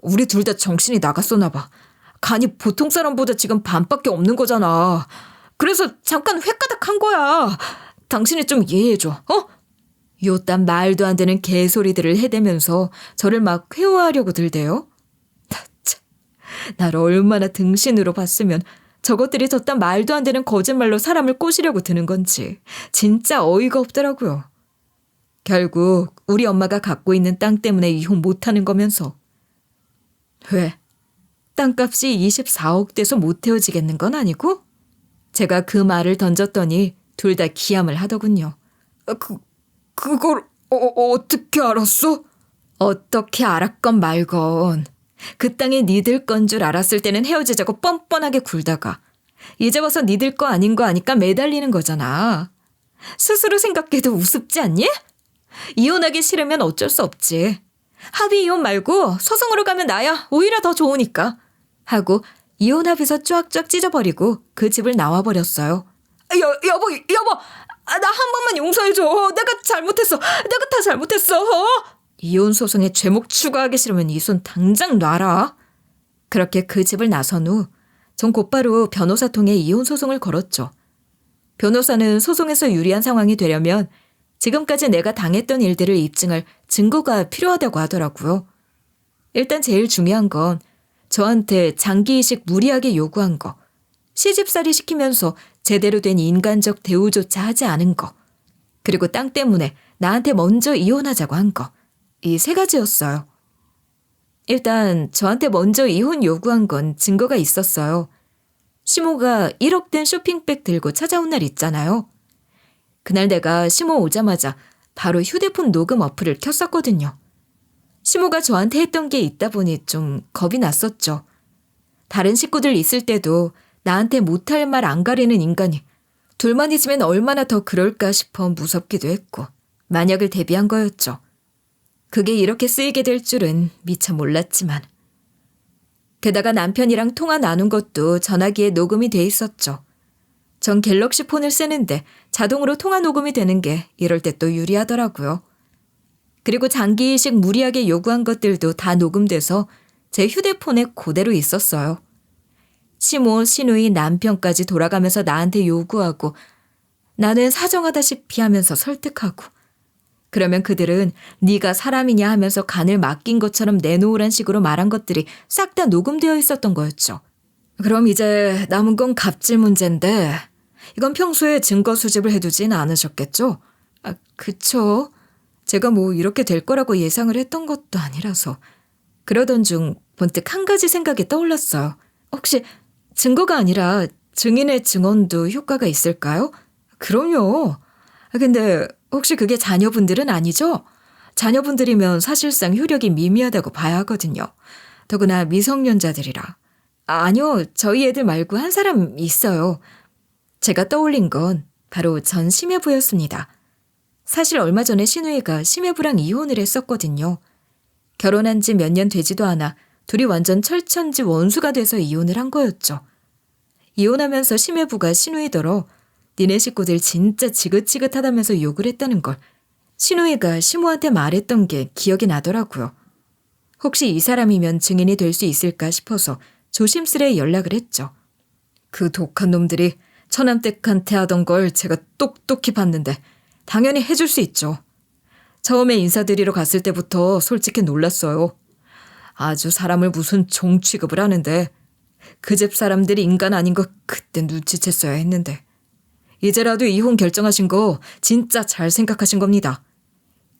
우리 둘 다 정신이 나갔었나 봐. 간이 보통 사람보다 지금 반밖에 없는 거잖아. 그래서 잠깐 횟가닥한 거야. 당신이 좀 이해해줘. 요딴 말도 안 되는 개소리들을 해대면서 저를 막 회화하려고 들대요. 날 얼마나 등신으로 봤으면 저것들이 저딴 말도 안 되는 거짓말로 사람을 꼬시려고 드는 건지 진짜 어이가 없더라고요. 결국 우리 엄마가 갖고 있는 땅 때문에 이혼 못하는 거면서. 왜? 땅값이 24억 돼서 못 헤어지겠는 건 아니고? 제가 그 말을 던졌더니 둘 다 기함을 하더군요. 그걸 어떻게 알았어? 어떻게 알았건 말건. 그 땅이 니들 건 줄 알았을 때는 헤어지자고 뻔뻔하게 굴다가 이제 와서 니들 거 아닌 거 아니까 매달리는 거잖아. 스스로 생각해도 우습지 않니? 이혼하기 싫으면 어쩔 수 없지. 합의 이혼 말고 소송으로 가면 나야 오히려 더 좋으니까. 하고 이혼 합의서 쫙쫙 찢어버리고 그 집을 나와버렸어요. 여보, 나 한 번만 용서해줘. 내가 잘못했어. 내가 다 잘못했어. 이혼 소송에 죄목 추가하기 싫으면 이 손 당장 놔라. 그렇게 그 집을 나선 후 전 곧바로 변호사 통해 이혼 소송을 걸었죠. 변호사는 소송에서 유리한 상황이 되려면 지금까지 내가 당했던 일들을 입증할 증거가 필요하다고 하더라고요. 일단 제일 중요한 건 저한테 장기이식 무리하게 요구한 거, 시집살이 시키면서 제대로 된 인간적 대우조차 하지 않은 거, 그리고 땅 때문에 나한테 먼저 이혼하자고 한 거. 이 3가지였어요. 일단 저한테 먼저 이혼 요구한 건 증거가 있었어요. 시모가 1억 된 쇼핑백 들고 찾아온 날 있잖아요. 그날 내가 시모 오자마자 바로 휴대폰 녹음 어플을 켰었거든요. 시모가 저한테 했던 게 있다 보니 좀 겁이 났었죠. 다른 식구들 있을 때도 나한테 못할 말 안 가리는 인간이 둘만 있으면 얼마나 더 그럴까 싶어 무섭기도 했고 만약을 대비한 거였죠. 그게 이렇게 쓰이게 될 줄은 미처 몰랐지만. 게다가 남편이랑 통화 나눈 것도 전화기에 녹음이 돼 있었죠. 전 갤럭시 폰을 쓰는데 자동으로 통화 녹음이 되는 게 이럴 때 또 유리하더라고요. 그리고 장기이식 무리하게 요구한 것들도 다 녹음돼서 제 휴대폰에 그대로 있었어요. 시모, 시누이, 남편까지 돌아가면서 나한테 요구하고 나는 사정하다시피 하면서 설득하고 그러면 그들은 네가 사람이냐 하면서 간을 맡긴 것처럼 내놓으란 식으로 말한 것들이 싹 다 녹음되어 있었던 거였죠. 그럼 이제 남은 건 갑질 문제인데 이건 평소에 증거 수집을 해두진 않으셨겠죠? 그쵸. 제가 뭐 이렇게 될 거라고 예상을 했던 것도 아니라서. 그러던 중 번뜩 한 가지 생각이 떠올랐어요. 혹시 증거가 아니라 증인의 증언도 효과가 있을까요? 그럼요. 근데 혹시 그게 자녀분들은 아니죠? 자녀분들이면 사실상 효력이 미미하다고 봐야 하거든요. 더구나 미성년자들이라. 아니요, 저희 애들 말고 한 사람 있어요. 제가 떠올린 건 바로 전 심해부였습니다. 사실 얼마 전에 신우이가 심해부랑 이혼을 했었거든요. 결혼한 지 몇 년 되지도 않아 둘이 완전 철천지 원수가 돼서 이혼을 한 거였죠. 이혼하면서 심해부가 신우이더러 니네 식구들 진짜 지긋지긋하다면서 욕을 했다는 걸 신우이가 시모한테 말했던 게 기억이 나더라고요. 혹시 이 사람이면 증인이 될 수 있을까 싶어서 조심스레 연락을 했죠. 그 독한 놈들이 처남댁한테 하던 걸 제가 똑똑히 봤는데 당연히 해줄 수 있죠. 처음에 인사드리러 갔을 때부터 솔직히 놀랐어요. 아주 사람을 무슨 종 취급을 하는데 그 집 사람들이 인간 아닌 거 그때 눈치챘어야 했는데 이제라도 이혼 결정하신 거 진짜 잘 생각하신 겁니다.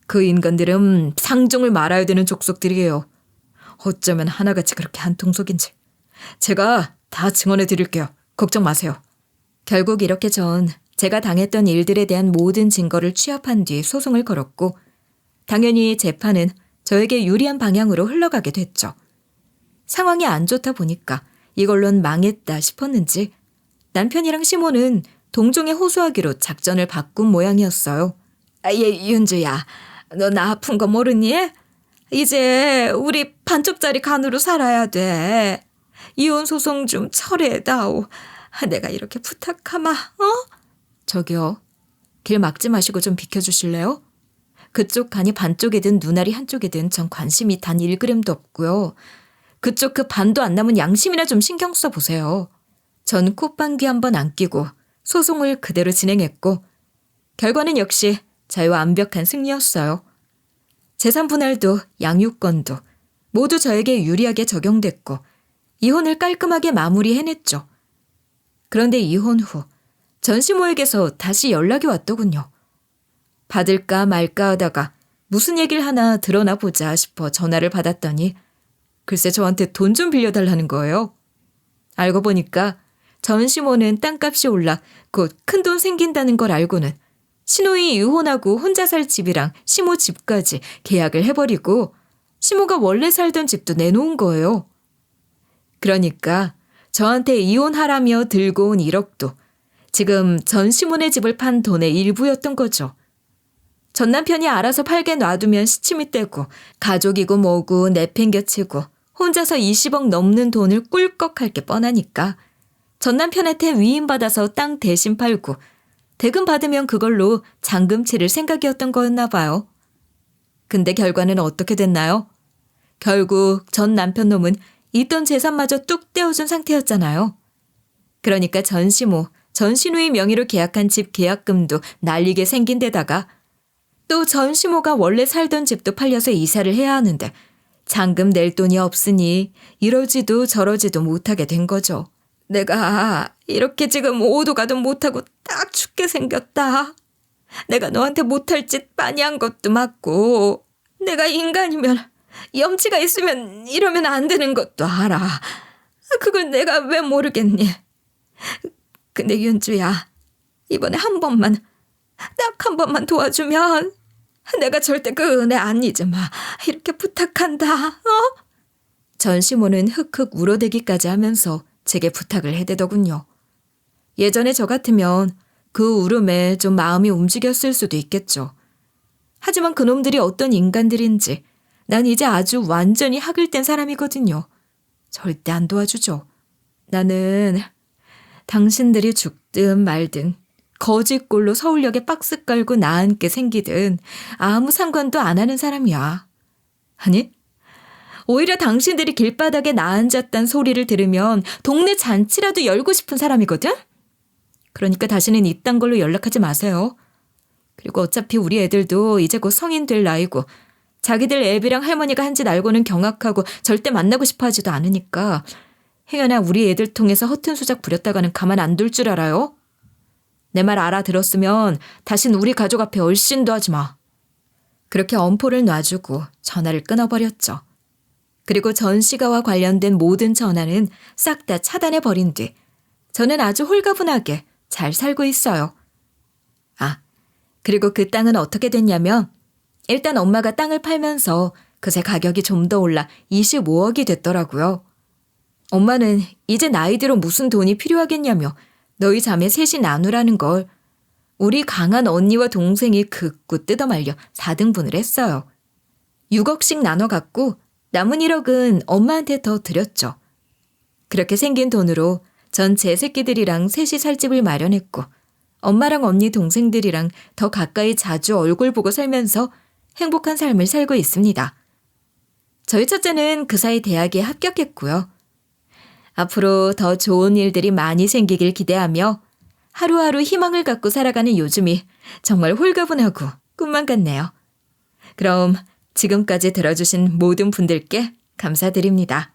그 인간들은 상종을 말아야 되는 족속들이에요. 어쩌면 하나같이 그렇게 한통속인지. 제가 다 증언해 드릴게요. 걱정 마세요. 결국 이렇게 전 제가 당했던 일들에 대한 모든 증거를 취합한 뒤 소송을 걸었고 당연히 재판은 저에게 유리한 방향으로 흘러가게 됐죠. 상황이 안 좋다 보니까 이걸론 망했다 싶었는지 남편이랑 시모는 동종에 호소하기로 작전을 바꾼 모양이었어요. 윤주야, 너 나 아픈 거 모르니? 이제 우리 반쪽짜리 간으로 살아야 돼. 이혼 소송 좀 철회해다오. 내가 이렇게 부탁하마, 저기요, 길 막지 마시고 좀 비켜주실래요? 그쪽 간이 반쪽이든 눈알이 한쪽이든 전 관심이 단 1g도 없고요. 그쪽 그 반도 안 남은 양심이나 좀 신경 써보세요. 전 콧방귀 한번 안 끼고 소송을 그대로 진행했고 결과는 역시 저의 완벽한 승리였어요. 재산 분할도 양육권도 모두 저에게 유리하게 적용됐고 이혼을 깔끔하게 마무리해냈죠. 그런데 이혼 후 전시모에게서 다시 연락이 왔더군요. 받을까 말까 하다가 무슨 얘기를 하나 드러나 보자 싶어 전화를 받았더니 글쎄 저한테 돈 좀 빌려달라는 거예요. 알고 보니까 전시모는 땅값이 올라 곧 큰돈 생긴다는 걸 알고는 신우이 이혼하고 혼자 살 집이랑 시모 집까지 계약을 해버리고 시모가 원래 살던 집도 내놓은 거예요. 그러니까 저한테 이혼하라며 들고 온 1억도 지금 전시모네 집을 판 돈의 일부였던 거죠. 전 남편이 알아서 팔게 놔두면 시침이 떼고 가족이고 뭐고 내팽겨치고 혼자서 20억 넘는 돈을 꿀꺽할 게 뻔하니까 전 남편한테 위임받아서 땅 대신 팔고 대금 받으면 그걸로 잔금 치를 생각이었던 거였나 봐요. 근데 결과는 어떻게 됐나요? 결국 전 남편 놈은 있던 재산마저 뚝 떼어준 상태였잖아요. 그러니까 전시모, 전신우의 명의로 계약한 집 계약금도 날리게 생긴 데다가 또 전시모가 원래 살던 집도 팔려서 이사를 해야 하는데 잔금 낼 돈이 없으니 이러지도 저러지도 못하게 된 거죠. 내가 이렇게 지금 오도 가도 못하고 딱 죽게 생겼다. 내가 너한테 못할 짓 많이 한 것도 맞고 내가 인간이면 염치가 있으면 이러면 안 되는 것도 알아. 그걸 내가 왜 모르겠니? 근데 윤주야, 이번에 한 번만, 딱 한 번만 도와주면 내가 절대 그 은혜 안 잊지 마. 이렇게 부탁한다. 전시모는 흑흑 울어대기까지 하면서 제게 부탁을 해대더군요. 예전에 저 같으면 그 울음에 좀 마음이 움직였을 수도 있겠죠. 하지만 그놈들이 어떤 인간들인지 난 이제 아주 완전히 학을 뗀 사람이거든요. 절대 안 도와주죠. 나는 당신들이 죽든 말든 거지꼴로 서울역에 박스 깔고 나앉게 생기든 아무 상관도 안 하는 사람이야. 아니, 오히려 당신들이 길바닥에 나앉았단 소리를 들으면 동네 잔치라도 열고 싶은 사람이거든? 그러니까 다시는 이딴 걸로 연락하지 마세요. 그리고 어차피 우리 애들도 이제 곧 성인 될 나이고 자기들 애비랑 할머니가 한 짓 알고는 경악하고 절대 만나고 싶어 하지도 않으니까 행여나 우리 애들 통해서 허튼 수작 부렸다가는 가만 안 둘 줄 알아요? 내 말 알아들었으면 다신 우리 가족 앞에 얼씬도 하지 마. 그렇게 엄포를 놔주고 전화를 끊어버렸죠. 그리고 전시가와 관련된 모든 전화는 싹 다 차단해 버린 뒤 저는 아주 홀가분하게 잘 살고 있어요. 아, 그리고 그 땅은 어떻게 됐냐면 일단 엄마가 땅을 팔면서 그새 가격이 좀 더 올라 25억이 됐더라고요. 엄마는 이제 나이 들어 무슨 돈이 필요하겠냐며 너희 자매 셋이 나누라는 걸 우리 강한 언니와 동생이 극구 뜯어말려 4등분을 했어요. 6억씩 나눠 갖고 남은 1억은 엄마한테 더 드렸죠. 그렇게 생긴 돈으로 전 제 새끼들이랑 셋이 살 집을 마련했고 엄마랑 언니 동생들이랑 더 가까이 자주 얼굴 보고 살면서 행복한 삶을 살고 있습니다. 저희 첫째는 그 사이 대학에 합격했고요. 앞으로 더 좋은 일들이 많이 생기길 기대하며 하루하루 희망을 갖고 살아가는 요즘이 정말 홀가분하고 꿈만 같네요. 그럼 지금까지 들어주신 모든 분들께 감사드립니다.